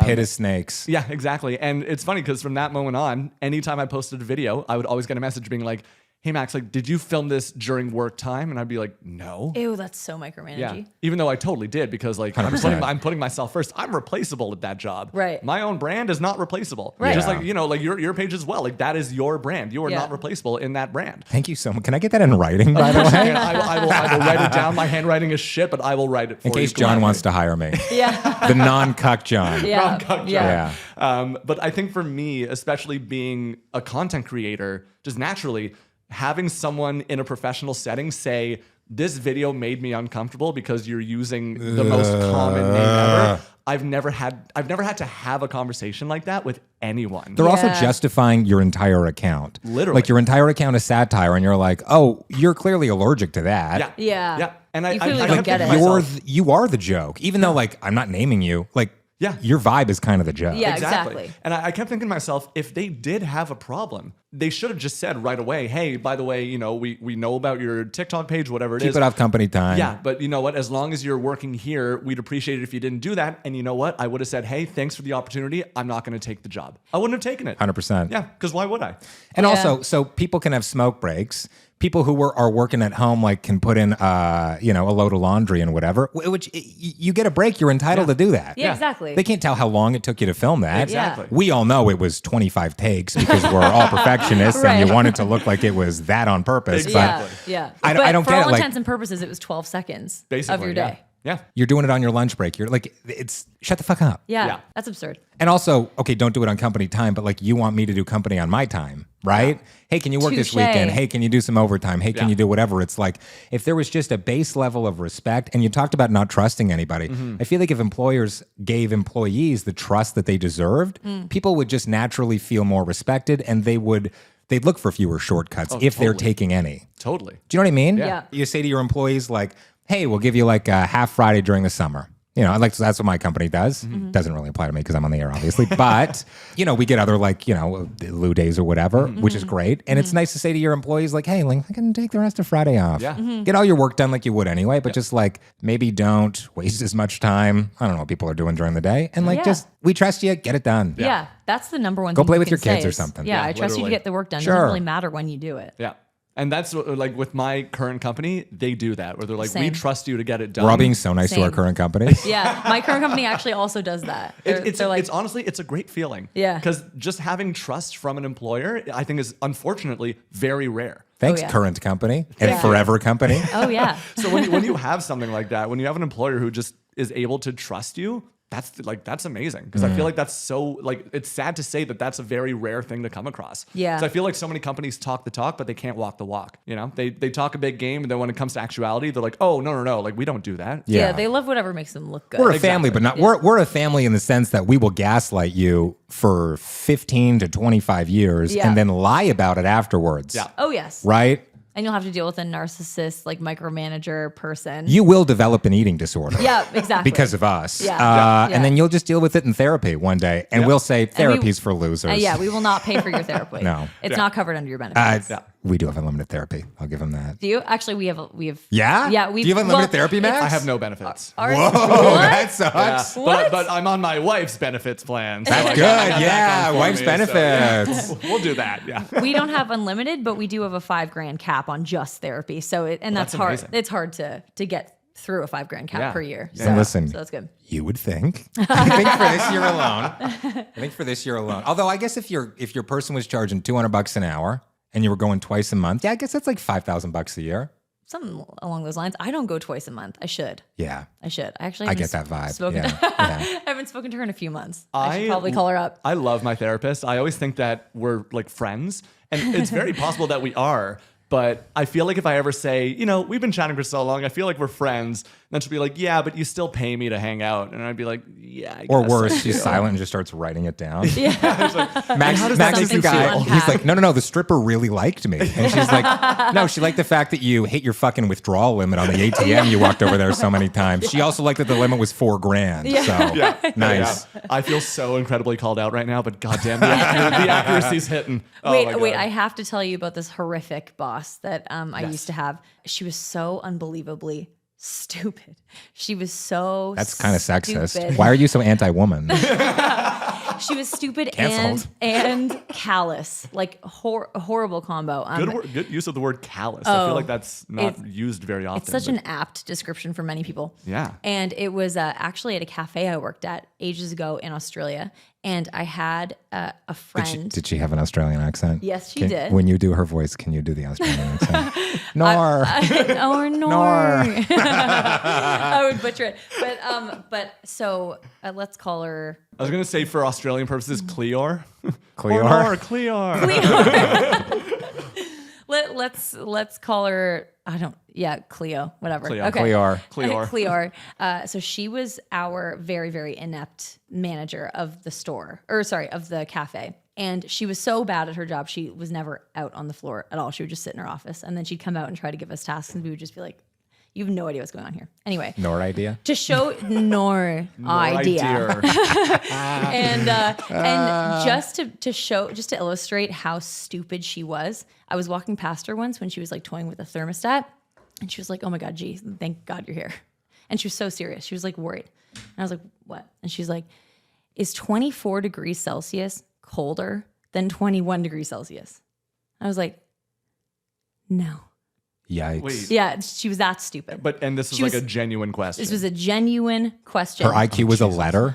Pit of snakes. Yeah, exactly. And it's funny because from that moment on, anytime I posted a video, I would always get a message being like, hey Max, like, did you film this during work time? And I'd be like, no. Ew, that's so micromanaging. Yeah. Even though I totally did, because like 100%. I'm putting myself first. I'm replaceable at that job. Right. My own brand is not replaceable. Right. Just Yeah. like, like your page as well. Like that is your brand. You are Yeah. not replaceable in that brand. Thank you so much. Can I get that in writing, by the way? And I will write it down. My handwriting is shit, but I will write it for you. In case John wants to hire me. Yeah. The non-cuck John. Yeah. Yeah. But I think for me, especially being a content creator, just naturally having someone in a professional setting say, this video made me uncomfortable because you're using the most common name ever. I've never had to have a conversation like that with anyone. They're also Yeah. justifying your entire account. Literally. Like your entire account is satire, and you're like, oh, you're clearly allergic to that. Yeah. Yeah. Yeah. And You clearly I don't kept get thinking it. to myself, You are the joke. Even though, like, I'm not naming you. Like, Yeah. your vibe is kind of the joke. Yeah. Exactly. And I kept thinking to myself, if they did have a problem, they should have just said right away, hey, by the way, we know about your TikTok page, whatever it is. Keep it off company time. Yeah, but you know what? As long as you're working here, we'd appreciate it if you didn't do that. And you know what? I would have said, hey, thanks for the opportunity. I'm not going to take the job. I wouldn't have taken it. 100%. Yeah, because why would I? And Yeah. also, so people can have smoke breaks. People who are working at home, like, can put in, a load of laundry and whatever. Which you get a break, you're entitled to do that. Yeah, exactly. They can't tell how long it took you to film that. Exactly. We all know it was 25 takes because we're all perfectionists Right. and you want it to look like it was that on purpose. Exactly. But Yeah. I But don't for get it, all like- intents and purposes, it was 12 seconds Basically. of your yeah. day. Yeah. you're doing it on your lunch break. You're like, shut the fuck up. Yeah. Yeah. That's absurd. And also, okay, don't do it on company time, but like you want me to do company on my time, right? Hey, can you work this Touche. weekend? Hey, can you do some overtime? Hey, can Yeah. you do whatever? It's like, if there was just a base level of respect, and you talked about not trusting anybody, I feel like if employers gave employees the trust that they deserved, people would just naturally feel more respected, and they'd look for fewer shortcuts if they're totally. taking any. Totally. Do you know what I mean? Yeah. You say to your employees, like, hey, we'll give you like a half Friday during the summer. That's what my company does. Doesn't really apply to me because I'm on the air, obviously. But, we get other Lou days or whatever, which is great. And it's nice to say to your employees, like, hey, like, I can take the rest of Friday off. Yeah. Get all your work done like you would anyway, but just like maybe don't waste as much time. I don't know what people are doing during the day. And like, Yeah. just, we trust you, get it done. Yeah. That's the number one Go thing play you with can your kids say or is, something. Yeah, Yeah, I trust you to literally. get the work done. It Sure. doesn't really matter when you do it. Yeah. And that's like with my current company, they do that where they're like, we Same. trust you to get it done. We're all being so nice to our Same. current company. Yeah. My current company actually also does that. It's They're like, it's honestly, it's a great feeling. Yeah. Because just having trust from an employer, I think is unfortunately very rare. Thanks, yeah. current company and Yeah. forever company. oh, yeah. So when you have something like that, when you have an employer who just is able to trust you, that's amazing. Because I feel like that's so, like, it's sad to say that that's a very rare thing to come across. Yeah. So I feel like so many companies talk the talk, but they can't walk the walk. They talk a big game, and then when it comes to actuality, they're like, oh, no, like, we don't do that. Yeah. Yeah. They love whatever makes them look good. We're a family, but not we're a family in the sense that we will gaslight you for 15 to 25 years Yeah. and then lie about it afterwards. Yeah. Oh, yes. Right? And you'll have to deal with a narcissist, like micromanager person. You will develop an eating disorder. Yeah, exactly. Because of us. Yeah. And Yeah. then you'll just deal with it in therapy one day. And we'll say therapy's for losers. Yeah, we will not pay for your therapy. No. It's not covered under your benefits. We do have unlimited therapy. I'll give them that. Do you? Actually, we have. Yeah? Yeah. Do you have unlimited therapy, Max? I have no benefits. Ours, Whoa, what? that sucks. Yeah. What? But I'm on my wife's benefits plan. So That's I good. got that Yeah, going for wife's me, so, benefits. we'll do that. Yeah. We don't have unlimited, but we do have a $5,000 cap on just therapy. So that's that's hard. amazing. It's hard to get through a $5,000 cap Yeah. per year. Yeah. So, And listen, so that's good. you would think. I think for this year alone. I think for this year alone. Although I guess if your person was charging $200 an hour and you were going twice a month, yeah, I guess that's like $5,000 a year. Something along those lines. I don't go twice a month. I should. Yeah. I actually I haven't get that vibe. Spoken Yeah. I haven't spoken to her in a few months. I should probably call her up. I love my therapist. I always think that we're like friends, and it's very possible that we are. But I feel like if I ever say, we've been chatting for so long, I feel like we're friends. And then she'll be like, yeah, but you still pay me to hang out. And I'd be like, yeah, I Or guess worse, I she's do. silent and just starts writing it down. Yeah. Max, how does Max that is the make you guy. feel? He's like, no, the stripper really liked me. And she's like, no, she liked the fact that you hit your fucking withdrawal limit on the ATM. You walked over there so many times. She also liked that the limit was $4,000. So nice. Yeah. I feel so incredibly called out right now, but goddamn, the accuracy's hitting. Oh my Wait, God. I have to tell you about this horrific boss that I used to have. She was so unbelievably stupid. She was so That's kind of sexist. stupid. Why are you so anti-woman? She was stupid Canceled. and callous, like a horrible combo. Good use of the word callous. I feel like that's not used very often. It's such an apt description for many people. Yeah. And it was actually at a cafe I worked at ages ago in Australia. And I had a friend. Did she have an Australian accent? Yes, she did. When you do her voice, can you do the Australian accent? Nor. Nor. I would butcher it. But so let's call her. I was going to say for Australian purposes, Cleor. Cleor? Cleor. Let's call her. Cleo, whatever. Cleo. Okay. Cleor. So she was our very, very inept manager of the store, of the cafe. And she was so bad at her job, she was never out on the floor at all. She would just sit in her office, and then she'd come out and try to give us tasks, and we would just be like, "You have no idea what's going on here." Anyway, Nor idea. to show nor idea. And just to illustrate how stupid she was, I was walking past her once when she was like toying with a thermostat, and she was like, "Oh my God, geez, thank God you're here." And she was so serious. She was like worried. And I was like, "What?" And she's like, "Is 24 degrees Celsius colder than 21 degrees Celsius?" I was like, "No." Yikes. Wait. Yeah, she was that stupid. And this was like a genuine question. This was a genuine question. Her IQ was a letter.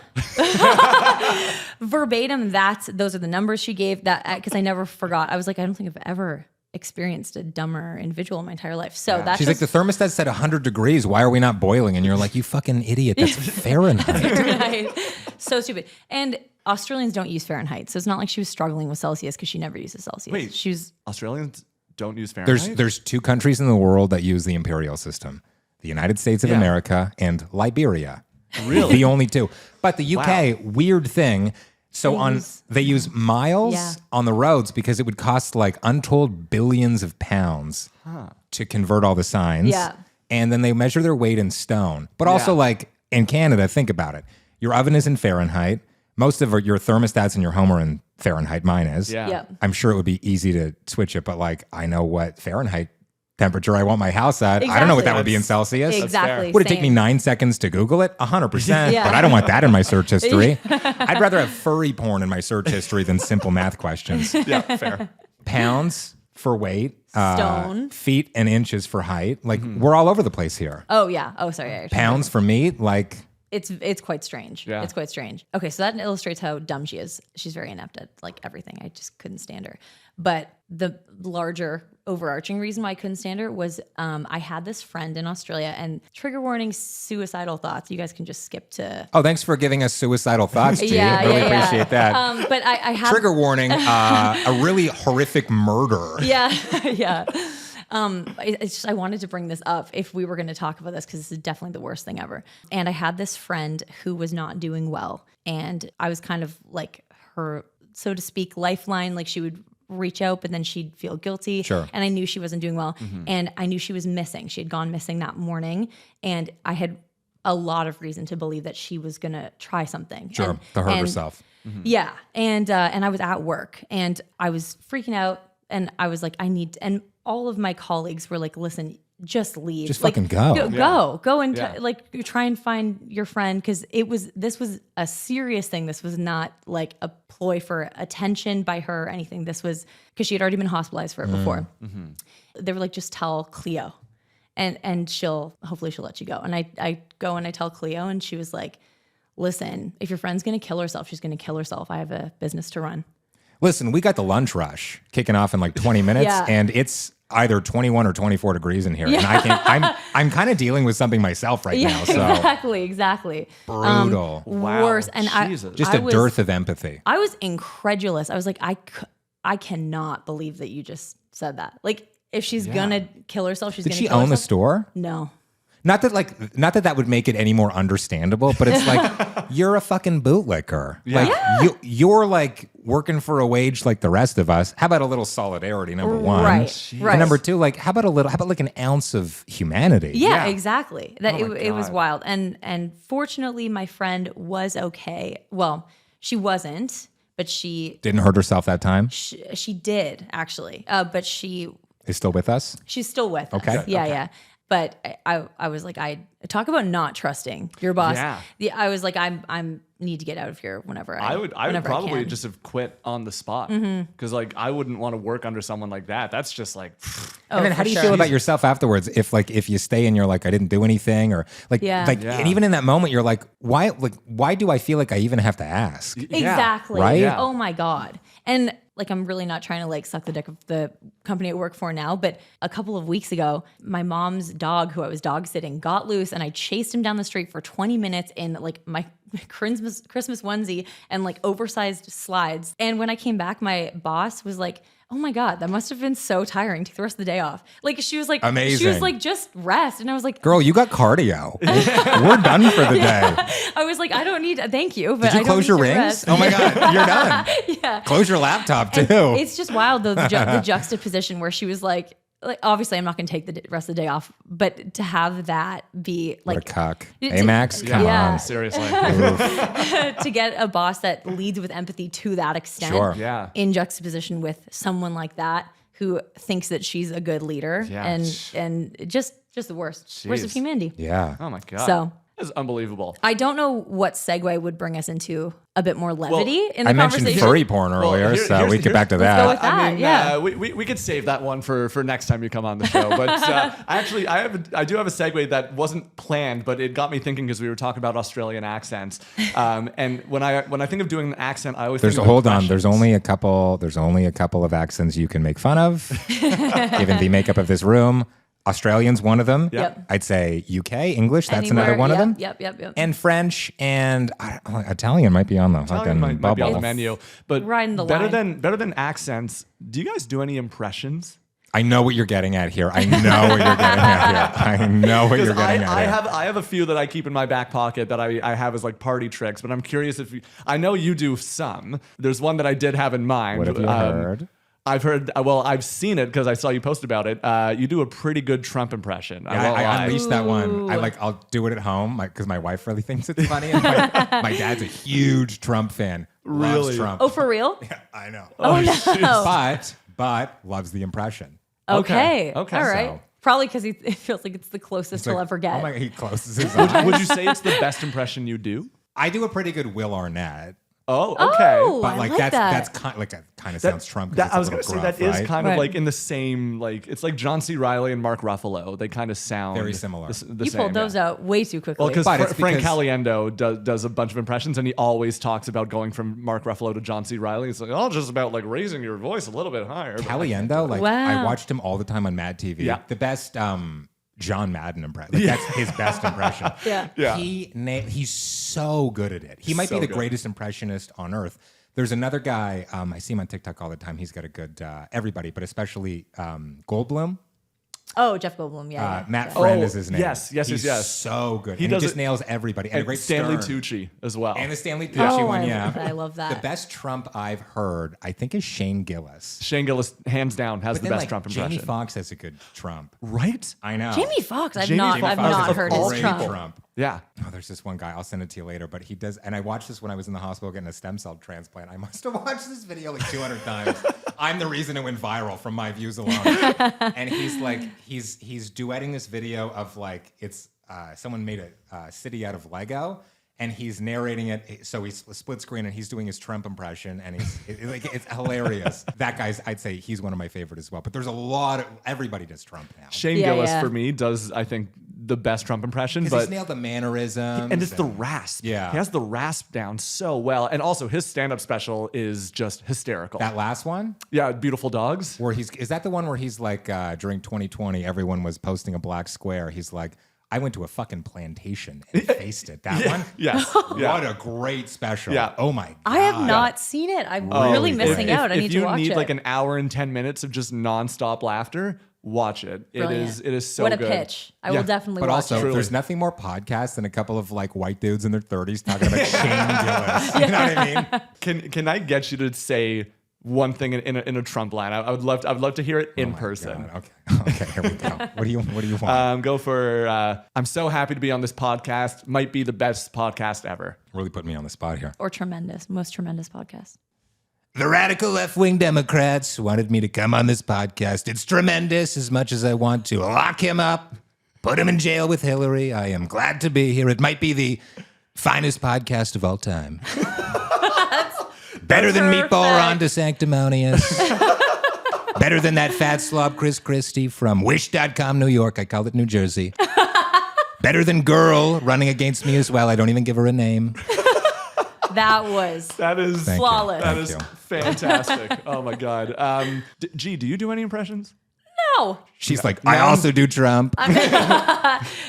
Verbatim, those are the numbers she gave. That because I never forgot. I was like, I don't think I've ever experienced a dumber individual in my entire life. So that's She's like, the thermostat said 100 degrees. Why are we not boiling? And you're like, you fucking idiot. That's Fahrenheit. So stupid. And Australians don't use Fahrenheit, so it's not like she was struggling with Celsius because she never uses Celsius. Wait, she was Australians don't use Fahrenheit? There's two countries in the world that use the imperial system: the United States of America and Liberia. Really? The only two. But the UK, weird thing. So they use miles on the roads because it would cost like untold billions of pounds to convert all the signs. Yeah. And then they measure their weight in stone. But also like in Canada, think about it. Your oven is in Fahrenheit. Most of your thermostats in your home are in Fahrenheit. Mine is. Yeah. Yeah. I'm sure it would be easy to switch it, but like I know what Fahrenheit temperature I want my house at. I don't know what that would be in Celsius. Exactly. Would it take me 9 seconds to Google it? 100%. Yeah. But I don't want that in my search history. I'd rather have furry porn in my search history than simple math questions. Yeah, fair. Pounds for weight. Stone. Feet and inches for height. Like we're all over the place here. Oh yeah. Oh sorry. Pounds for meat. Like It's quite strange. Yeah. It's quite strange. Okay, so that illustrates how dumb she is. She's very inept at like everything. I just couldn't stand her. But the larger overarching reason why I couldn't stand her was I had this friend in Australia, and trigger warning, suicidal thoughts. You guys can just skip to. oh, thanks for giving us suicidal thoughts, G. Really appreciate that. But I have Trigger warning, a really horrific murder. Yeah, yeah. It's just I wanted to bring this up if we were going to talk about this because this is definitely the worst thing ever. And I had this friend who was not doing well, and I was kind of like her, so to speak, lifeline. Like she would reach out, but then she'd feel guilty. Sure. And I knew she wasn't doing well, and I knew she was missing. She had gone missing that morning, and I had a lot of reason to believe that she was going to try something. Sure, to hurt herself. Yeah, and I was at work, and I was freaking out, and I was like, and all of my colleagues were like, listen, just leave. Just like, fucking go. Go and like try and find your friend, because this was a serious thing. This was not like a ploy for attention by her or anything. This was because she had already been hospitalized for it before. They were like, just tell Cleo, and hopefully she'll let you go. And I go and I tell Cleo, and she was like, listen, if your friend's gonna kill herself, she's gonna kill herself. I have a business to run. Listen, we got the lunch rush kicking off in like 20 minutes, Yeah. and it's either 21 or 24 degrees in here. And I can't, I'm kind of dealing with something myself right now. So Exactly. brutal. Wow. Worse. And Jesus. Just I a was- dearth of empathy. I was incredulous. I was like, I cannot believe that you just said that. Like, if she's gonna kill herself, she's Did gonna she kill own the herself. store? No. Not that would make it any more understandable, but it's like you're a fucking bootlicker. Yeah. Like you're like working for a wage like the rest of us. How about a little solidarity, number one? Right. And number two, like how about like an ounce of humanity? Yeah, Yeah. exactly. That Oh my it was God. wild. And fortunately my friend was okay. Well, she wasn't, but she Didn't hurt herself that time. she did actually. But she's Is still with us. still with us. Okay. Yeah, yeah. But I was like, talk about not trusting your boss. Yeah. I was like, I'm need to get out of here whenever I would whenever probably can. just have quit on the spot because like I wouldn't want to work under someone like that. That's just like And then how for do you sure. feel about yourself afterwards? If you stay and you're like, I didn't do anything, or Yeah. and even in that moment, you're like, why do I feel like I even have to ask? Exactly. Right? Yeah. Oh my God. And like, I'm really not trying to like suck the dick of the company I work for now, but a couple of weeks ago, my mom's dog, who I was dog sitting, got loose and I chased him down the street for 20 minutes in like my Christmas onesie and like oversized slides. And when I came back, my boss was like, oh my God, that must have been so tiring. Take the rest of the day off. Like she was like, Amazing. She was like, just rest. And I was like, Girl, you got cardio. We're done for the day. I was like, I don't need, thank you. But Did you I don't close need your to rings? rest. Oh my God, you're done. Yeah. Close your laptop too. It's just wild though, the juxtaposition where she was like obviously I'm not going to take the rest of the day off, but to have that be like what a cuck. to- Amax, come yeah. on. seriously. to get a boss that leads with empathy to that extent Sure. Yeah. in juxtaposition with someone like that who thinks that she's a good leader Yeah. and just the worst of Jeez. humanity. Yeah. Oh my God. So That's unbelievable. I don't know what segue would bring us into a bit more levity in the I mentioned conversation. furry porn earlier, here- so here's- we get back to Let's go that. with that. I mean, yeah. we could save that one for next time you come on the show. But I do have a segue that wasn't planned, but it got me thinking because we were talking about Australian accents. And when I think of doing an accent, I always think of Hold on. impressions. There's only a couple of accents you can make fun of, given the makeup of this room. Australian's one of them. Yep. I'd say UK, English. That's Anywhere, another one of them. Yep. And French and Italian might be on the Italian fucking might be bubble. on the menu, but Riding the better line. than accents. Do you guys do any impressions? I know what you're getting at here. I know what you're getting at here. I know what you're Because getting at here. I have a few that I keep in my back pocket that I have as like party tricks, but I'm curious if I know you do some. There's one that I did have in mind. What have you heard? I've heard. Well, I've seen it because I saw you post about it. You do a pretty good Trump impression. Yeah, I unleashed that one. I'll do it at home because my wife really thinks it's funny. And my dad's a huge Trump fan. Loves Really? Trump. Oh, for real? Yeah, I know. Oh, no. But loves the impression. Okay. Okay. All right. So- Probably because it feels like it's the closest he'll ever get. Oh my God, he closes his eyes. Would you say it's the best impression you do? I do a pretty good Will Arnett. Oh, okay. Oh, But I like like that's that. kind of sounds Trump. I was going to say that is kind of Right. like in the same like it's like John C. Reilly and Mark Ruffalo. They kind of sound Very similar. The You same, pulled those yeah. out way too quickly. Well, because But it's Frank because- Caliendo does a bunch of impressions, and he always talks about going from Mark Ruffalo to John C. Reilly. It's like, oh, just about like raising your voice a little bit higher. But Caliendo, like Wow. I watched him all the time on Mad TV. Yeah. The best John Madden impression. Like, that's his best impression. Yeah. Yeah. He's so good at it. He might So be the good. greatest impressionist on earth. There's another guy, I see him on TikTok all the time. He's got a good, everybody, but especially Goldblum. Oh, Jeff Goldblum. Yeah. Matt yeah. Friend Oh, is his name. yes, He's yes. so good. He And does just it- nails everybody. And, a and great Stanley Stern. Tucci as well. And the Stanley Tucci Oh, one, yeah. I love that. The best Trump I've heard, I think, is Shane Gillis. Shane Gillis, hands down, has But the then, best like, Trump impression. Jamie Foxx has a good Trump. Right? I know. Jamie Foxx. I've Jamie not Foxx heard of his all Great Trump. Yeah. Oh, there's this one guy. I'll send it to you later. But he does, and I watched this when I was in the hospital getting a stem cell transplant. I must have watched this video like 200 times. I'm the reason it went viral from my views alone. And he's like, he's duetting this video of like, it's someone made a city out of Lego, and he's narrating it. So he's split screen, and he's doing his Trump impression, and it's hilarious. That guy's, I'd say he's one of my favorite as well. But there's a lot of everybody does Trump now. Shane Yeah, Gillis yeah. for me does, I think, the best Trump impression. Because he's But nailed the mannerisms. and it's the rasp. Yeah. He has the rasp down so well. And also his stand-up special is just hysterical. That last one? Yeah, Beautiful Dogs. Where is that the one where he's like during 2020 everyone was posting a black square, he's like, I went to a fucking plantation and faced it. That one? Yes. Yeah. What a great special. Yeah. Oh my god. I have not seen it. I'm really missing out. I need to watch If you need it. like an hour and 10 minutes of just nonstop laughter, watch it. Brilliant. It is so what a good. pitch. I Yeah. will definitely But watch also, it. Truly. there's nothing more podcast than a couple of like white dudes in their 30s talking about Shane Gillis. You know what I mean? Can I get you to say one thing in a Trump line? I would love to hear it in person. God. Okay, here we go. What do you want? Go for I'm so happy to be on this podcast. Might be the best podcast ever. Really put me on the spot here. Or tremendous. Most tremendous podcast. The radical left-wing Democrats wanted me to come on this podcast. It's tremendous as much as I want to lock him up. Put him in jail with Hillary. I am glad to be here. It might be the finest podcast of all time. Better than perfect. Meatball Ron DeSanctimonious. Better than that fat slob Chris Christie from Wish.com, New York. I called it New Jersey. Better than Girl running against me as well. I don't even give her a name. That was flawless. That is fantastic. Oh my God. G, do you do any impressions? No. She's like, I also do Trump.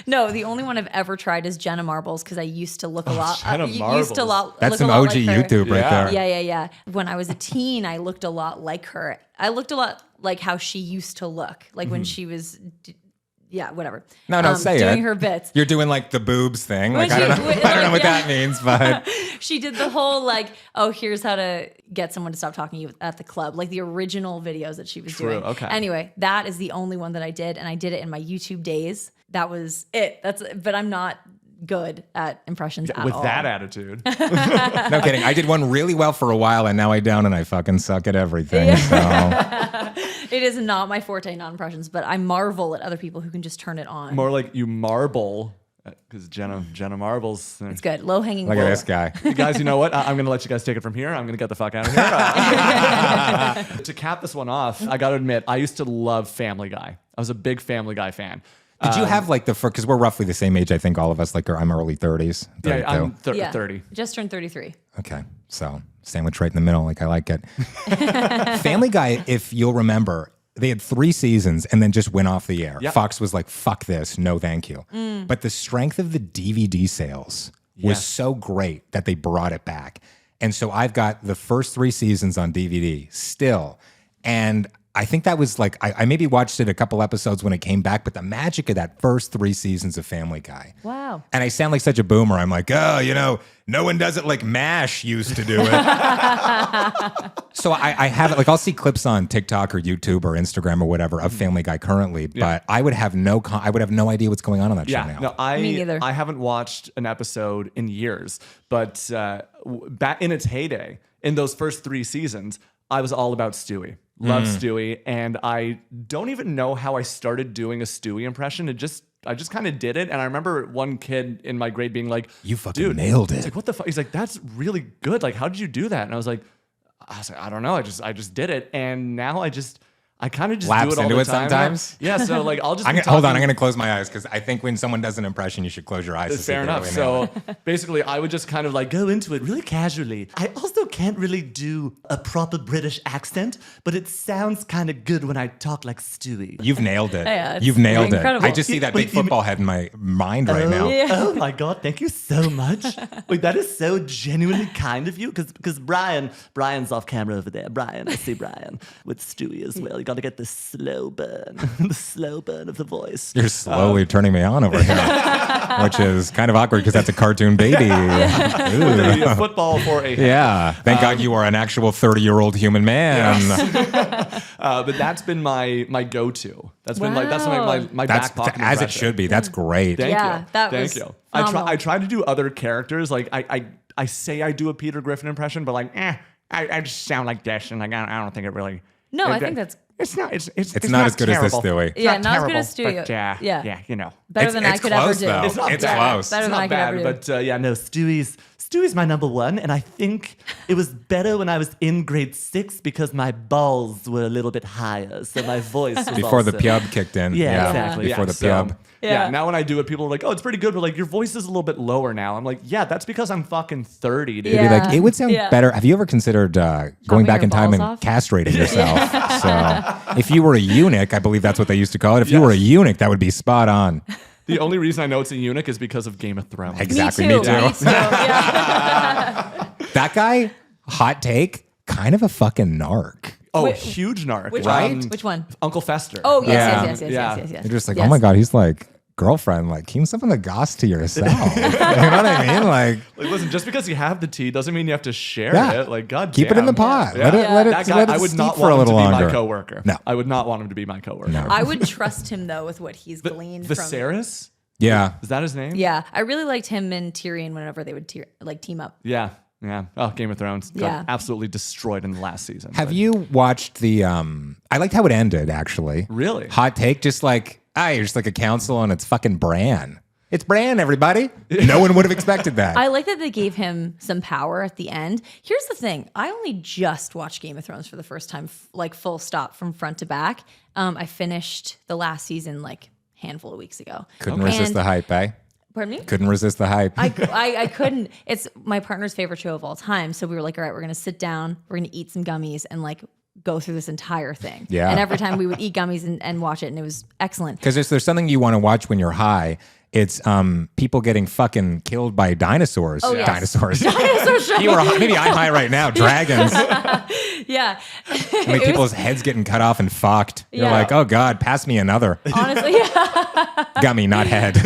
No, the only one I've ever tried is Jenna Marbles because I used to look a lot. Jenna used to Marbles. That's look some a lot OG like her. YouTube right Yeah. there. Yeah. When I was a teen, I looked a lot like her. I looked a lot like how she used to look, like when she was, whatever. No, say it. doing her bits. You're doing like the boobs thing. Like, When I don't she- know, when- I don't know what yeah. that means, but She did the whole like, oh, here's how to get someone to stop talking to you at the club, like the original videos that she was True, doing. okay. Anyway, that is the only one that I did, and I did it in my YouTube days. That was it. But I'm not good at impressions at With all. that attitude. no kidding. I did one really well for a while, and now I don't, and I fucking suck at everything. So It is not my forte, not impressions, but I marvel at other people who can just turn it on. More like you marble, because Jenna marbles. It's good. Low hanging look fruit. at this guy. Guys, you know what? I'm going to let you guys take it from here. I'm going to get the fuck out of here. To cap this one off, I got to admit, I used to love Family Guy. I was a big Family Guy fan. Did you have like because we're roughly the same age, I think all of us, like I'm early 30s. Yeah, 32. I'm Yeah. 30. Just turned 33. Okay, so sandwich right in the middle, like I like it. Family Guy, if you'll remember, they had 3 seasons and then just went off the air. Yep. Fox was like, fuck this, no thank you. But the strength of the DVD sales was Yes. so great that they brought it back. And so I've got the first 3 seasons on DVD still. And I think that was like, I maybe watched it a couple episodes when it came back, but the magic of that first 3 seasons of Family Guy. Wow. And I sound like such a boomer. I'm like, oh, no one does it like MASH used to do it. So I have it, like I'll see clips on TikTok or YouTube or Instagram or whatever of Family Guy currently, but I would have no idea what's going on that show now. No, Me neither. I haven't watched an episode in years, but back in its heyday, in those first 3 seasons, I was all about Stewie. Love Stewie, and I don't even know how I started doing a Stewie impression. I just kind of did it, and I remember one kid in my grade being like, You fucking "Dude, nailed it." He's like, "What the fuck?" He's like, "That's really good. Like, how did you do that?" And I was like, "I don't know. I just did it." And now I kind of just Lapse do it all into the it time. sometimes? Yeah. So like, I'll just be Hold on, I'm talking- going to close my eyes because I think when someone does an impression, you should close your eyes. To see Fair if they enough. really nail So it. basically, I would just kind of like go into it really casually. I also can't really do a proper British accent, but it sounds kind of good when I talk like Stewie. You've nailed it. Yeah, it's You've nailed it. incredible. I just see that big football head in my mind right now. Oh my God, thank you so much. Wait, that is so genuinely kind of you. Because Brian's off camera over there. Brian, I see Brian with Stewie as well. You got to get the slow burn, the slow burn of the voice. You're slowly turning me on over here, which is kind of awkward because that's a cartoon baby. Ooh. A football for a Yeah. Thank God you are an actual 30-year-old human man. but that's been my go-to. That's been like that's Wow. my That's back pocket as it impression. should be. That's great. Thank Yeah, you. that Thank was you. phenomenal. I try to do other characters. Like I say I do a Peter Griffin impression, but like I just sound like this, and like I don't think it really. No, I think that's it's not. It's not as good as this, terrible. Stewie. Yeah, It's not as good terrible, as Stewie. but, Yeah. you know. better than I it's could close, ever do. though. It's not It's bad. close. Better It's than I not could ever bad, do. but yeah, no, Stewie's my number one, and I think it was better when I was in grade 6 because my balls were a little bit higher, so my voice was Before the also- pub kicked in. Yeah, exactly. Before yeah. the pub. Yeah. Yeah. Now when I do it, people are like, "Oh, it's pretty good," but like your voice is a little bit lower now. I'm like, "Yeah, that's because I'm fucking 30, dude." You'd be like, it would sound Yeah. better. Have you ever considered going Chopping back your in time and balls off? castrating yourself? So if you were a eunuch, I believe that's what they used to call it. If you were a Yes. eunuch, that would be spot on. The only reason I know it's a eunuch is because of Game of Thrones. Exactly. Me Me too. too. Me too. Yeah. That guy, hot take, kind of a fucking narc. Oh, Wait, huge narc. Which Right? one? Which one? Uncle Fester. Oh, yes, Yeah. yes, yes, Yeah. yes. You're just like, Yes. oh my God, he's like girlfriend. Like, keep some of the goss to yourself. You know what I mean? Like, Like, listen, just because you have the tea doesn't mean you have to share Yeah. it. Like, God keep it in the pot. Yeah. Let it, let it, That guy, let it I would steep not for a want him to little be longer. my coworker. No. I would not want him to be my coworker. No. I would trust him though with what he's gleaned from. Viserys? Yeah. Is that his name? Yeah, I really liked him and Tyrion whenever they would team up. Yeah. Yeah. Oh, Game of Thrones got Yeah. absolutely destroyed in the last season. Have but- you watched the I liked how it ended actually. Really? Hot take, just like you're just like a council and it's fucking Bran. It's Bran, everybody. No one would have expected that. I like that they gave him some power at the end. Here's the thing. I only just watched Game of Thrones for the first time, like full stop from front to back. I finished the last season like handful of weeks ago. Couldn't resist the hype, eh? Pardon me? Couldn't resist the hype. I couldn't. It's my partner's favorite show of all time. So we were like, all right, we're going to sit down. We're going to eat some gummies and like go through this entire thing. Yeah. And every time we would eat gummies and watch it. And it was excellent. Because there's something you want to watch when you're high. It's people getting fucking killed by dinosaurs. Oh, yes. Dinosaurs. Dinosaur You are, maybe I'm high right now. Dragons. Yeah. Like people's heads getting cut off and fucked. You're Yeah. like, oh God, pass me another. Honestly, yeah. Gummy, not head.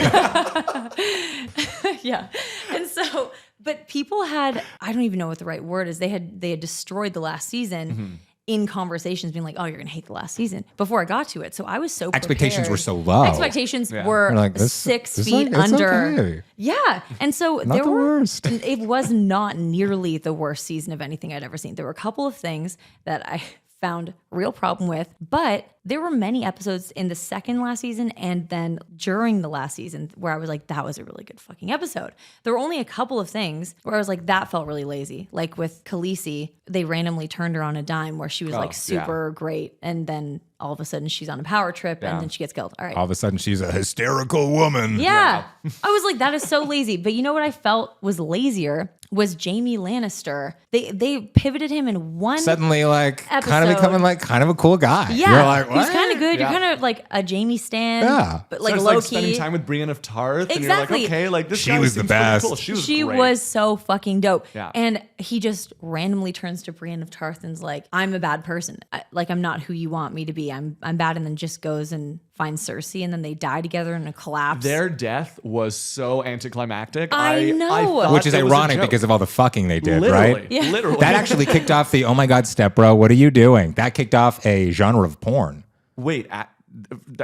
Yeah. And so, but people had, I don't even know what the right word is. They had destroyed the last season in conversations being like, oh, you're going to hate the last season before I got to it. So I was so Expectations prepared. were so low. Expectations were You're like, this- 6 this feet like- it's under. okay. Yeah. And so Not there the were, worst. it was not nearly the worst season of anything I'd ever seen. There were a couple of things that I found real problem with, but there were many episodes in the second last season and then during the last season where I was like, that was a really good fucking episode. There were only a couple of things where I was like, that felt really lazy. Like with Khaleesi, they randomly turned her on a dime where she was like super great. And then all of a sudden she's on a power trip and then she gets killed. All right. All of a sudden, she's a hysterical woman. Yeah. I was like, that is so lazy. But you know what I felt was lazier was Jaime Lannister. They pivoted him in one Suddenly, like, kind of Episode. becoming like kind of a cool guy. Yeah, You're like, what? he's kind of good. Yeah. You're kind of like a Jamie stan, Yeah. but like Starts, low spending key. time with Brienne of Tarth, Exactly. and you're like, okay, like this She guy was the seems pretty best. Cool. She was She great. was so fucking dope. Yeah. And he just randomly turns to Brienne of Tarth and's like, I'm a bad person. I'm not who you want me to be. I'm bad. And then just goes and finds Cersei and then they die together in a collapse. Their death was so anticlimactic. I know. thought Which is it was a ironic joke. because of all the fucking they did, literally, right? Yeah. literally. That actually kicked off the, oh my God, step bro, what are you doing? That kicked off a genre of porn. Wait, I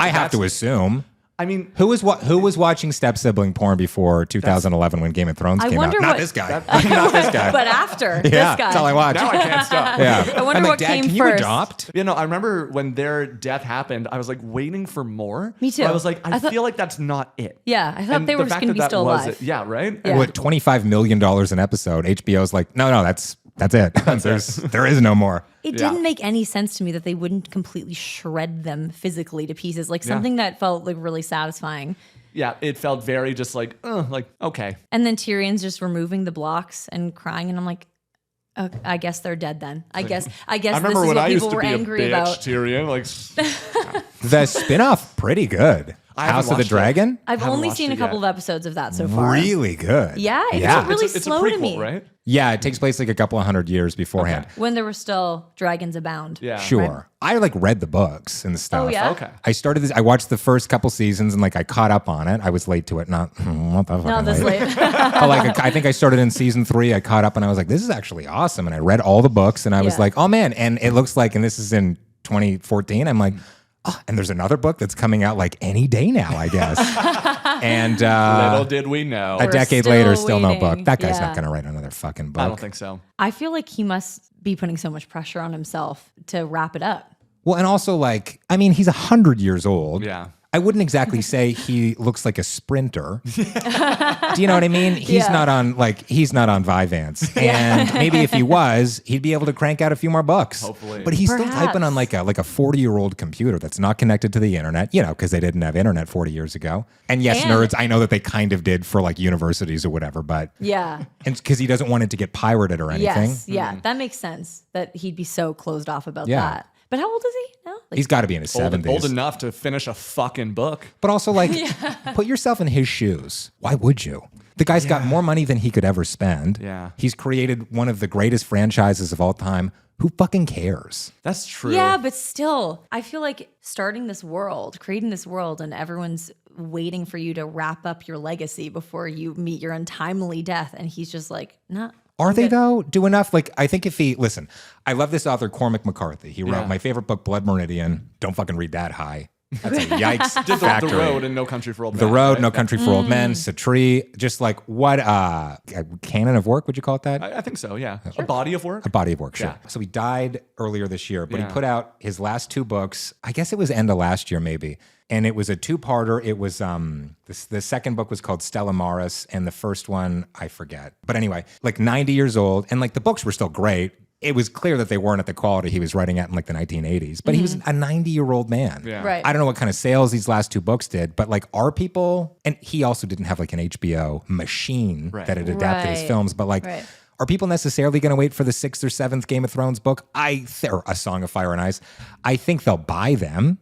have to assume. I mean, Who was watching step sibling porn before 2011 when Game of Thrones I came out? wonder Not what- this guy. Not this guy. but after yeah, this guy. that's all I watch. now I can't stop. Yeah. I wonder I'm like, what Dad, came can first. you adopt? You know, I remember when their death happened, I was like waiting for more. Me too. I was like, I thought- feel like that's not it. Yeah, I thought And they were the just fact going to be that still was alive. it- Yeah, right? Yeah. With $25 million an episode, HBO's like, no, that's it. There is no more. It Yeah. didn't make any sense to me that they wouldn't completely shred them physically to pieces. Like something that felt like really satisfying. Yeah, it felt very just like okay. And then Tyrion's just removing the blocks and crying, and I'm like, oh, I guess they're dead then. I guess I this remember is when what I used people to were be angry a bitch, about. Tyrion. Like, The spinoff, pretty good. I haven't House of the watched it. Dragon, I've haven't only watched seen a it couple yet. of episodes of that so far. really good. Yeah, it yeah. felt really it's a slow prequel, to me. right? Yeah, it takes place like a couple of hundred years beforehand. When there were still dragons abound. Yeah. Sure. I like read the books and stuff. Oh, yeah? Okay. I started this. I watched the first couple seasons and like I caught up on it. I was late to it. Not what the fuck. No, this late. But like I think I started in season 3. I caught up and I was like, this is actually awesome. And I read all the books and I was Yeah. like, oh man. And it looks like, and this is in 2014. I'm like, oh, and there's another book that's coming out like any day now, I guess. And Little did we know. a We're decade still later, still no waiting. book. That guy's Yeah. not going to write another fucking book. I don't think so. I feel like he must be putting so much pressure on himself to wrap it up. Well, and also like, I mean, he's 100 years old. Yeah. I wouldn't exactly say he looks like a sprinter. Do you know what I mean? He's Yeah. not on Vyvanse. And maybe if he was, he'd be able to crank out a few more books. Hopefully. But he's still Perhaps. typing on like a 40-year-old computer that's not connected to the internet, you know, because they didn't have internet 40 years ago. And yes, And- nerds, I know that they kind of did for like universities or whatever, but Yeah. and because he doesn't want it to get pirated or anything. Yes. Yeah. That makes sense that he'd be so closed off about Yeah. that. But how old is he now? Like, He's got to be in his 70s. Old enough to finish a fucking book. But also, like, put yourself in his shoes. Why would you? The guy's got more money than he could ever spend. Yeah. He's created one of the greatest franchises of all time. Who fucking cares? That's true. yeah, but still, I feel like starting this world, creating this world, and everyone's waiting for you to wrap up your legacy before you meet your untimely death. And he's just like, nah. Are they, though? Do enough? Like, I think if he, listen, I love this author, Cormac McCarthy. He wrote Yeah. my favorite book, Blood Meridian. Don't fucking read that high. That's a yikes Did factory. the Road and No Country for Old Men. The Road, right? No Country for Old Men, Satri, just like what a canon of work, would you call it that? I think so, yeah. A body of work? A body of work, sure. Yeah. So he died earlier this year, but he Yeah. put out his last 2 books. I guess it was end of last year, maybe. And it was a 2-parter. It was the second book was called Stella Maris, and the first one I forget. But anyway, like 90 years old, and like the books were still great. It was clear that they weren't at the quality he was writing at in like the 1980s. But he was a 90-year-old man. Yeah. Right. I don't know what kind of sales these last 2 books did, but like are people, and he also didn't have like an HBO machine Right. that had adapted his Right. films, but like. Right. Are people necessarily going to wait for the 6th or 7th Game of Thrones book? Or A Song of Fire and Ice. I think they'll buy them,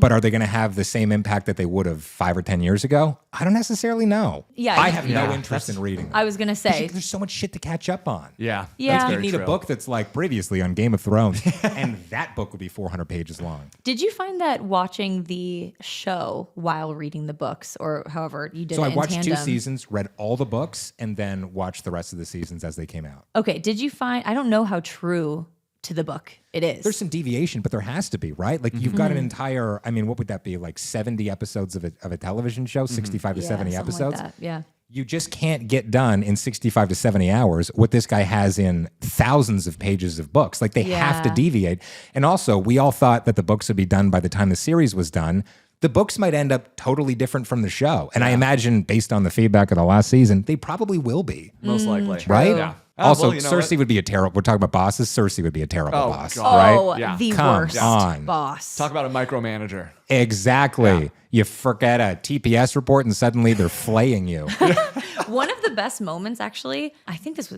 but are they going to have the same impact that they would have 5 or 10 years ago? I don't necessarily know. Yeah, I have no yeah, interest in reading them. I was gonna say, There's so much shit to catch up on. Yeah. Yeah. That's You very need true. a book that's like previously on Game of Thrones, and that book would be 400 pages long. did you find that watching the show while reading the books, or however you did So it I in watched 2 tandem? seasons, read all the books, and then watched the rest of the seasons as they came out. Okay, did you find? I don't know how true to the book it is. There's some deviation, but there has to be, right? Like you've got an entire, I mean, what would that be? Like 70 episodes of a television show, 65 to 70 something episodes. Like that. Yeah. You just can't get done in 65 to 70 hours what this guy has in thousands of pages of books. Like they have to Yeah. deviate. And also, we all thought that the books would be done by the time the series was done. The books might end up totally different from the show. And I imagine, based on the feedback of the last season, they probably will be. Most likely. Right? Yeah. Also, well, you know Cersei what? would be a terrible, we're talking about bosses, Cersei would be a terrible Oh, boss, God. right? Oh, Yeah. the Come worst on. boss. Talk about a micromanager. Exactly. You forget a TPS report and suddenly they're flaying you. One of the best moments, actually, I think this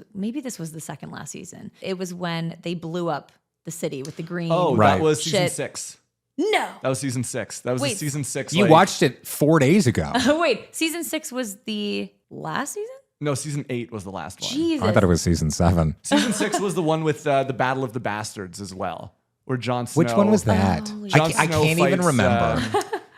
was the second last season. It was when they blew up the city with the green. Oh, Right. that was season Shit. 6. No. That was season 6. That was the Wait. season 6. You like- watched it 4 days ago. Wait, season 6 was the last season? No, season 8 was the last one. Jesus. I thought it was season 7. Season 6 was the one with the Battle of the Bastards as well, where Jon Snow. Which one was that? Jon I Snow can't even fights, remember.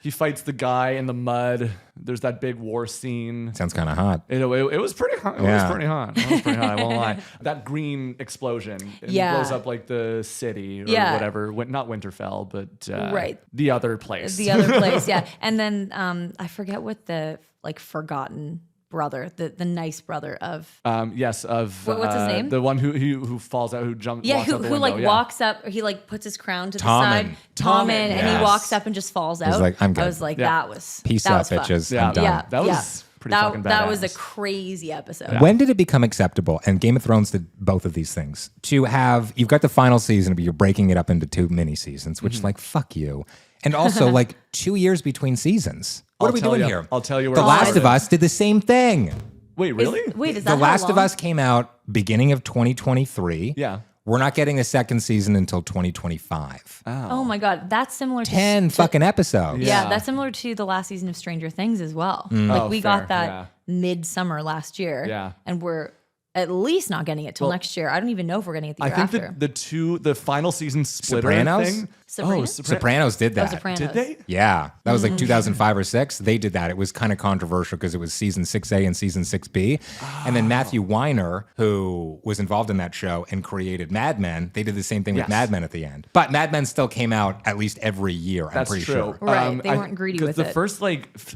He fights the guy in the mud. There's that big war scene. Sounds kind of hot. It was pretty hot. It Yeah. was pretty hot. It was pretty hot. I won't lie. That green explosion it Yeah. blows up like the city or Yeah. whatever. Not Winterfell, but Right. the other place. The other place, yeah. And then I forget what the forgotten brother, the nice brother of Yes, of what's his name? The one who falls out, who jumps. yeah, walks out the who window, yeah. walks up, or he puts his crown to the Tommen. side, Tommen, and yes. he walks up and just falls out. like, "I'm good." I was like, Yeah. that was Peace that out, was fucked. bitches. Yeah, I'm done. Yeah, That was pretty fucking That was a badass. crazy episode. When did it become acceptable? And Game of Thrones did both of these things. To have, you've got the final season, but you're breaking it up into 2 mini seasons, which is like, fuck you. And also like 2 years between seasons. What I'll are we tell doing you- here? I'll tell you where The it Last started. of Us did the same thing. Wait, really? Wait, is that The how Last of long? Us came out beginning of 2023. Yeah. We're not getting a second season until 2025. Oh my god, that's similar to 10 fucking episodes. Yeah, Yeah. that's similar to the last season of Stranger Things as well. Mm. Like Oh, we fair, got that yeah. midsummer last year. Yeah. And we're at least not getting it till next year. I don't even know if we're getting it the I year think after. that the final season splitter Sopranos? thing. Sopranos? Oh, Sopranos did Oh, that. Sopranos. Did they? Yeah, that was like 2005 or 6. They did that. It was kind of controversial because it was season 6A and season 6B. And then Matthew Weiner, who was involved in that show and created Mad Men, they did the same thing with Yes. Mad Men at the end. But Mad Men still came out at least every year, I'm That's pretty true. sure. Right, they weren't greedy 'cause with the it. first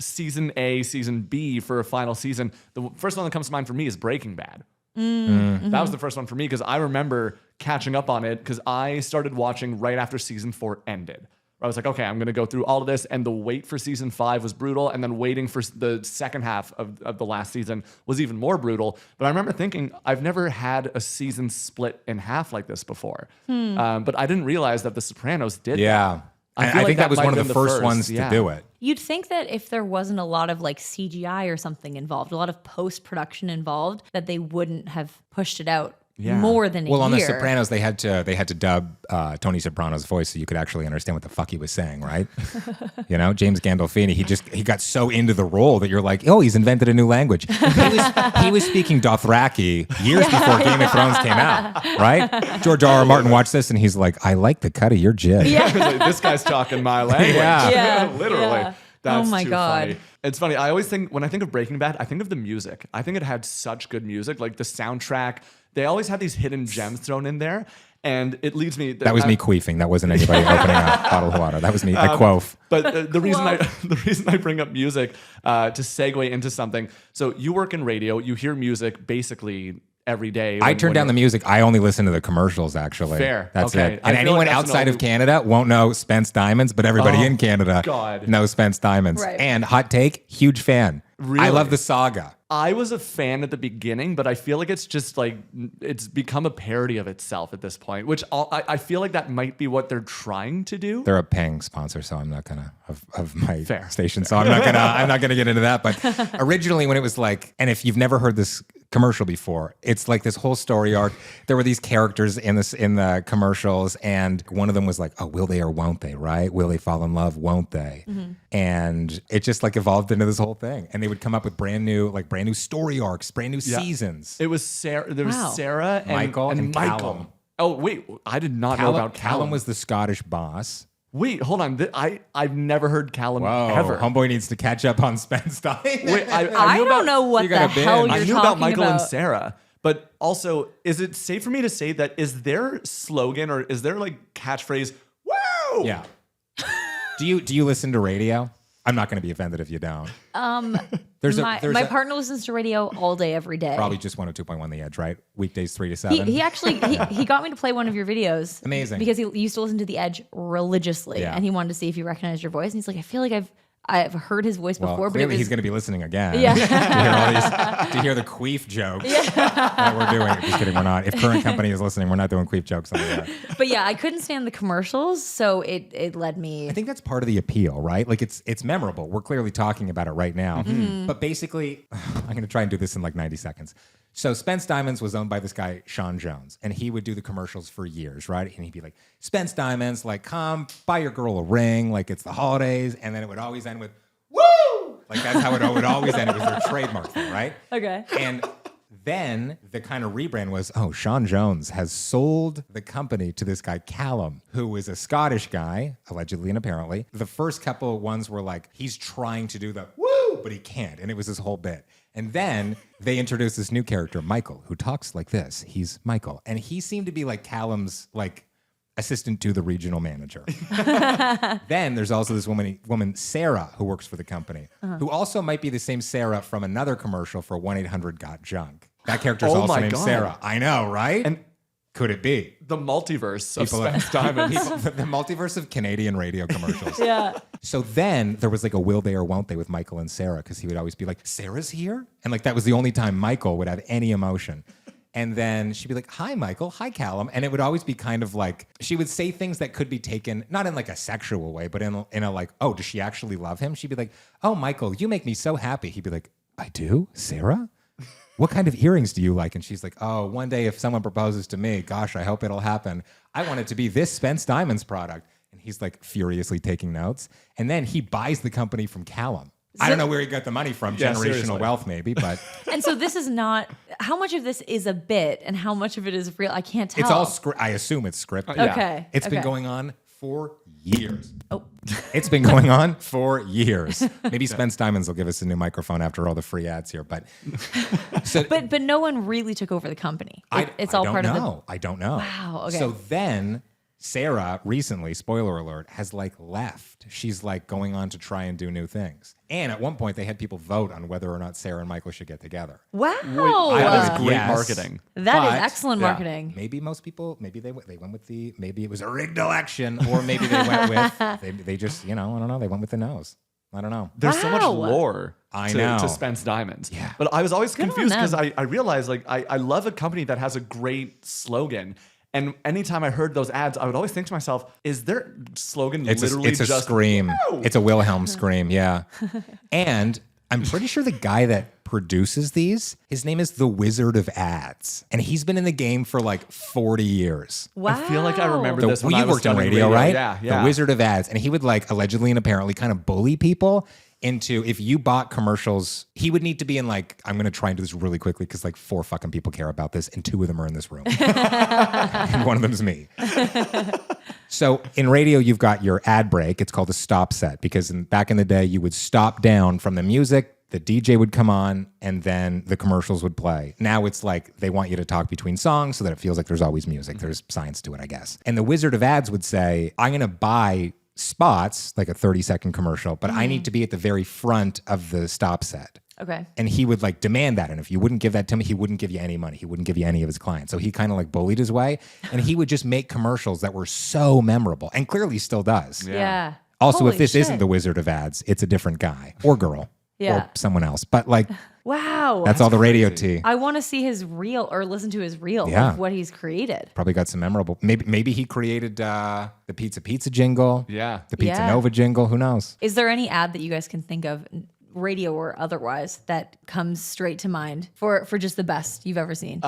season A, season B for a final season. The first one that comes to mind for me is Breaking Bad. That was the first one for me because I remember catching up on it because I started watching right after season 4 ended. I was like, okay, I'm going to go through all of this. And the wait for season 5 was brutal. And then waiting for the second half of the last season was even more brutal. But I remember thinking, I've never had a season split in half like this before. But I didn't realize that The Sopranos did that. Yeah. I And feel I like think that that was might one of have the been the first first, ones yeah. to do it. You'd think that if there wasn't a lot of like CGI or something involved, a lot of post-production involved, that they wouldn't have pushed it out Yeah. more than a Well, on The year. Sopranos, they had to dub Tony Soprano's voice so you could actually understand what the fuck he was saying, right? You know, James Gandolfini, he got so into the role that you're like, oh, he's invented a new language. He was speaking Dothraki years before Game of Thrones came out, right? George R. R. Martin watched this and he's like, I like the cut of your jib. Yeah. Like, this guy's talking my language. Yeah. Yeah, Literally. yeah. That's Oh my too God. funny. It's funny. I always think when I think of Breaking Bad, I think of the music. I think it had such good music, like the soundtrack. They always had these hidden gems thrown in there. And it leads me. That was me queefing. That wasn't anybody opening a bottle of water. That was me. I quof. But the reason I bring up music to segue into something. So you work in radio. You hear music basically every day. I turn down the music. I only listen to the commercials, actually. Fair. That's Okay. it. And I feel anyone like that's outside of Canada won't know Spence Diamonds, but everybody in Canada knows Spence Diamonds. Right. And hot take, huge fan. Really? I love the saga. I was a fan at the beginning, but I feel like it's just like it's become a parody of itself at this point, which I feel like that might be what they're trying to do. They're a paying sponsor, so I'm not gonna of my Fair. station. So I'm not gonna get into that. But originally, when it was like, and if you've never heard this commercial before, it's like this whole story arc. There were these characters in the commercials, and one of them was like, "Oh, will they or won't they? Right? Will they fall in love? Won't they?" Mm-hmm. And it just like evolved into this whole thing. And they would come up with brand new story arcs, brand new seasons. It was Sarah. There was Wow. Sarah and Michael and Michael. Callum. Oh wait, I did not know about Callum. Callum was the Scottish boss. Wait, hold on. I've never heard Callum Whoa, ever. homeboy needs to catch up on Spence Diamond. Wait, I don't know what you the gotta hell binge. you're I knew talking about Michael and Sarah, but also, is it safe for me to say that is their slogan or is their like catchphrase? Woo! Yeah. Do you listen to radio? I'm not going to be offended if you don't. There's My partner listens to radio all day, every day. probably just 102.1 The Edge, right? Weekdays 3 to 7. He actually he got me to play one of your videos. Amazing. Because he used to listen to The Edge religiously, Yeah. and he wanted to see if you recognized your voice. And he's like, I feel like I've heard his voice well, before, but it clearly was he's going to be listening again. Yeah. to hear the queef jokes that we're doing. Just kidding, we're not. If current company is listening, we're not doing queef jokes on the air. But yeah, I couldn't stand the commercials, so it led me. I think that's part of the appeal, right? Like it's memorable. We're clearly talking about it right now. But basically, I'm going to try and do this in like 90 seconds. So Spence Diamonds was owned by this guy, Sean Jones, and he would do the commercials for years, right? And he'd be like, Spence Diamonds, like, come buy your girl a ring, like it's the holidays. And then it would always end with, woo! Like that's how it would always end. It was their trademark thing, right? Okay. And then the kind of rebrand was, oh, Sean Jones has sold the company to this guy, Callum, who is a Scottish guy, allegedly and apparently. The first couple of ones were like, he's trying to do the woo, but he can't. And it was this whole bit. And then they introduced this new character, Michael, who talks like this. He's Michael. And he seemed to be like Callum's like assistant to the regional manager. Then there's also this woman, Sarah, who works for the company, who also might be the same Sarah from another commercial for 1-800-GOT-JUNK. That character's Oh also my named God. Sarah. I know, right? And could it be? the multiverse of People- Spence Diamonds. the multiverse of Canadian radio commercials. Yeah. So then there was like a will they or won't they with Michael and Sarah, because he would always be like, Sarah's here? And like that was the only time Michael would have any emotion. And then she'd be like, hi, Michael. Hi, Callum. And it would always be kind of like, she would say things that could be taken, not in like a sexual way, but in a like, oh, does she actually love him? She'd be like, oh, Michael, you make me so happy. He'd be like, I do? Sarah? What kind of earrings do you like? And she's like, oh, one day if someone proposes to me, gosh, I hope it'll happen. I want it to be this Spence Diamonds product. And he's like furiously taking notes. And then he buys the company from Callum. I don't know where he got the money from, Yeah, generational seriously. wealth maybe, but And so this is not, how much of this is a bit and how much of it is real? I can't tell. it's all I assume it's scripted. Yeah. Okay. It's been okay. going on for years. Oh, It's been going on for years. Maybe Spence Diamonds will give us a new microphone after all the free ads here, but but no one really took over the company. It's all part of the. I don't know. Wow, okay. So then Sarah recently, spoiler alert, has like left. She's like going on to try and do new things. And at one point they had people vote on whether or not Sarah and Michael should get together. Wow. That is great Yes. marketing. That is But- excellent yeah, marketing. Maybe most people, maybe they went with the, maybe it was a rigged election, or maybe they went with, they just, I don't know, they went with the nose. I don't know. There's so much Wow. lore I to, know. to Spence Diamonds. Yeah. But I was always Good on confused because them. I realized like I love a company that has a great slogan. And anytime I heard those ads, I would always think to myself, is their slogan literally It's a just scream. "Woo!" It's a Wilhelm scream, yeah. And I'm pretty sure the guy that produces these, his name is the Wizard of Ads. And he's been in the game for like 40 years. Wow. I feel like I remember this when you I was worked in studying radio, right? Yeah, yeah. The Wizard of Ads. And he would like allegedly and apparently kind of bully people into, if you bought commercials, he would need to be in like, I'm going to try and do this really quickly because like 4 fucking people care about this and 2 of them are in this room. And one of them is me. So in radio, you've got your ad break. It's called a stop set because back in the day, you would stop down from the music the DJ would come on and then the commercials would play. Now it's like they want you to talk between songs so that it feels like there's always music. There's science to it, I guess. And the Wizard of Ads would say, I'm going to buy spots, like a 30-second commercial, but I need to be at the very front of the stop set. Okay. And he would like demand that. And if you wouldn't give that to him, he wouldn't give you any money. He wouldn't give you any of his clients. So he kind of like bullied his way. And he would just make commercials that were so memorable and clearly still does. Yeah. Also, Holy if this shit. isn't the Wizard of Ads, it's a different guy or girl Yeah. or someone else. But like, Wow. that's all the radio tea. I want to see his reel or listen to his reel Yeah. of what he's created. Probably got some memorable. Maybe he created the Pizza jingle. Yeah. The Pizza Yeah. Nova jingle. Who knows? Is there any ad that you guys can think of, radio or otherwise, that comes straight to mind for just the best you've ever seen?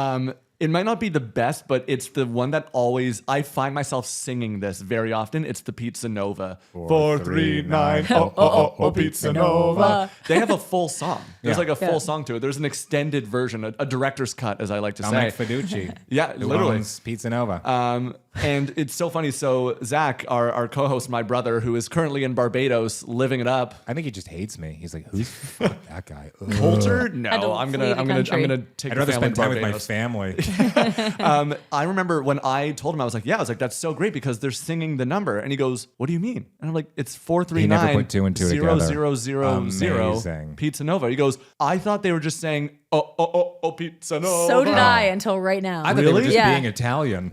It might not be the best, but it's the one that always, I find myself singing this very often. It's the Pizza Nova. 439, oh, Pizza Nova. They have a full song. There's Yeah. like a full song to it. There's an extended version, a director's cut, as I like to Dominic say. Fiducci. Yeah, who literally. owns Pizza Nova. And it's so funny. So Zach, our co-host, my brother, who is currently in Barbados, living it up. I think he just hates me. He's like, who's fuck that guy? Ugh. Kolter? Had to No, I'm flee the gonna country. take I'd a rather family spend time to with my Barbados. family. I remember when I told him, I was like, that's so great because they're singing the number. And he goes, what do you mean? And I'm like, it's 439 He never put two and two together. 0000 Amazing. Pizza Nova. He goes, I thought they were just saying, oh, Pizza Nova. So did I until right now. I thought they were just Yeah. being Italian.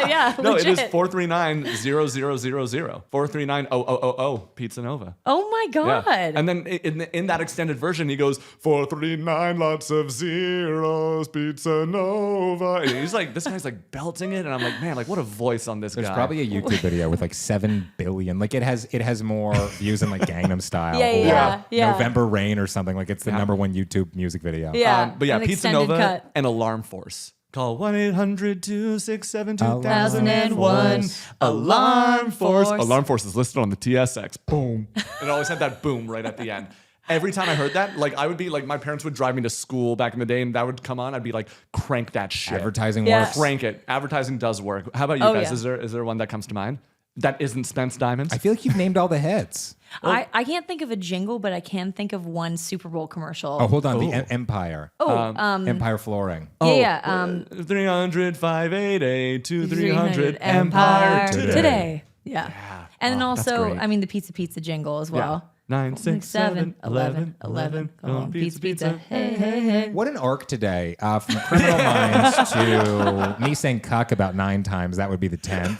Yeah, No, legit. it is 439 0000 439 0000 Pizza Nova. Oh my Yeah. God. And then in that extended version, he goes, 439 lots of zeros, Pizza Nova. And he's like, this guy's like belting it. And I'm like, man, like what a voice on this There's guy. probably a YouTube video with like 7 billion. Like it has more views than like Gangnam Style Yeah, or yeah. November Rain or something. Like it's the number one YouTube music video. Yeah. But yeah, an Pizza extended Nova cut. and Alarm Force. Call 1-800-267-2001. 2001. Alarm Force. Force. Alarm Force is listed on the TSX. Boom. And it always had that boom right at the end. Every time I heard that, like I would be like, my parents would drive me to school back in the day and that would come on. I'd be like, crank that shit. Advertising Yeah. works. Crank it. Advertising does work. How about you Oh, guys? yeah. Is there one that comes to mind? That isn't Spence Diamonds? I feel like you've named all the hits. I can't think of a jingle, but I can think of one Super Bowl commercial. Oh, hold on. The Empire. Empire Flooring. yeah. 300 588 2300 300 Empire today. Yeah. And then that's also, great. I mean, the Pizza jingle as well. 9, 6, 7, 11, 11. Come on, pizza. Hey, hey, hey. What an arc today. From Criminal Minds to me saying cuck about 9 times. That would be the 10th.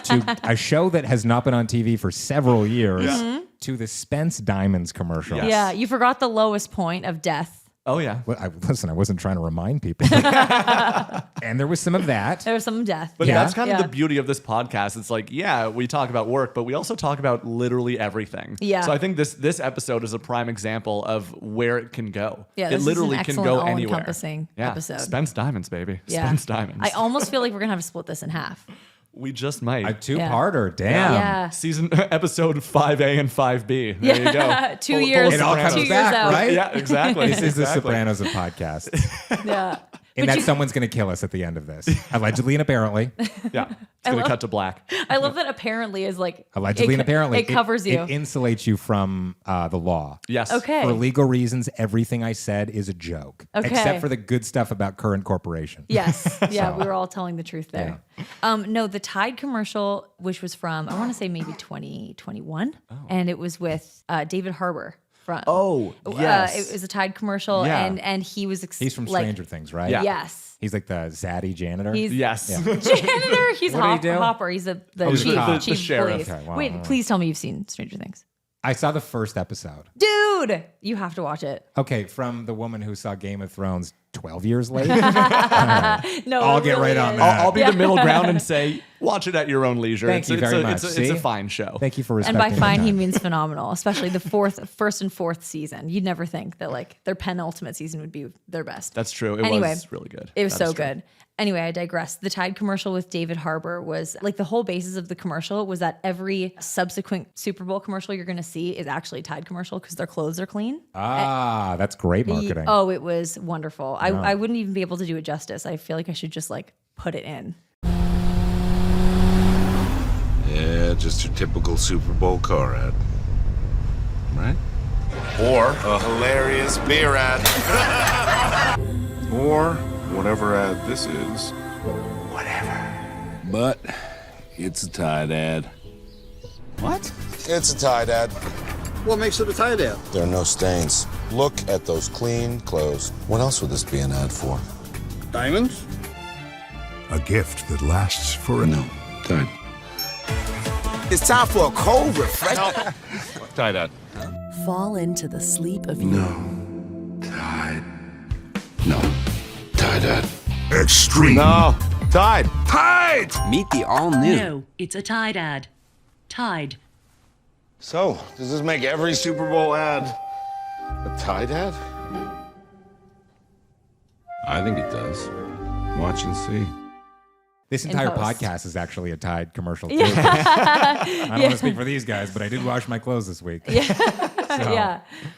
To a show that has not been on TV for several years. To the Spence Diamonds commercial. Yes. Yeah, you forgot the lowest point of death. Oh, yeah. Well, I wasn't trying to remind people. And there was some of that. There was some death. But Yeah. that's kind of Yeah. the beauty of this podcast. It's like, yeah, we talk about work, but we also talk about literally everything. Yeah. So I think this episode is a prime example of where it can go. Yeah, it this is literally an can excellent go anywhere. all-encompassing episode. Spence Diamonds, baby. Yeah. Spence Diamonds. I almost feel like we're going to have to split this in half. we just might. A 2-parter. Damn. Yeah. Season episode 5A and 5B. There you go. 2 Pull years. It all Sopranos. comes 2 back, years out. right? Yeah, exactly. This is the Exactly. Sopranos of podcasts. Yeah. And But that you- someone's going to kill us at the end of this. Allegedly and apparently. Yeah. It's going to cut to black. I love that apparently is like Allegedly and apparently. It covers you. It insulates you from the law. Yes. Okay. For legal reasons, everything I said is a joke. Okay. Except for the good stuff about current corporation. Yes. Yeah, we were all telling the truth there. No, the Tide commercial, which was from, I want to say maybe 2021. And it was with David Harbour. From, Oh, yes. It was a Tide commercial. Yeah. And he was He's from Stranger Things, right? Yeah. Yes. He's like the zaddy janitor. He's Yes. janitor. He's What did he do? Hopper. He's the he's chief, the chief sheriff. police. Okay, wow. Wait, please tell me you've seen Stranger Things. I saw the first episode. Dude, you have to watch it. Okay, from the woman who saw Game of Thrones 12 years later. No, I'll it get right really on is. that. I'll be the middle ground and say, watch it at your own leisure. Thank you very much. It's See? a fine show. Thank you for And respecting by fine, my he time. means phenomenal, especially the first and fourth season. You'd never think that like their penultimate season would be their best. That's true. It Anyway, was really good. It was That so is true. good. Anyway, I digress. The Tide commercial with David Harbour was like the whole basis of the commercial was that every subsequent Super Bowl commercial you're going to see is actually a Tide commercial because their clothes are clean. Ah, that's great marketing. Oh, it was wonderful. I wouldn't even be able to do it justice. I feel like I should just like put it in. Yeah, just your typical Super Bowl car ad. Right? Or a hilarious beer ad. Or whatever ad this is. Whatever. But it's a Tide ad. What? It's a Tide ad. What makes it a Tide ad? There are no stains. Look at those clean clothes. What else would this be an ad for? Diamonds? A gift that lasts forever. No, Tide. It's time for a cold refresher. Tide ad. Fall into the sleep of No. Tide. No. Tide ad. Extreme. No. Tide. Tide! Meet the all-new. No, it's a Tide ad. Tide. So, does this make every Super Bowl ad a Tide ad? I think it does. Watch and see. This entire post. podcast is actually a Tide commercial too. I don't want to speak for these guys, but I did wash my clothes this week. Yeah.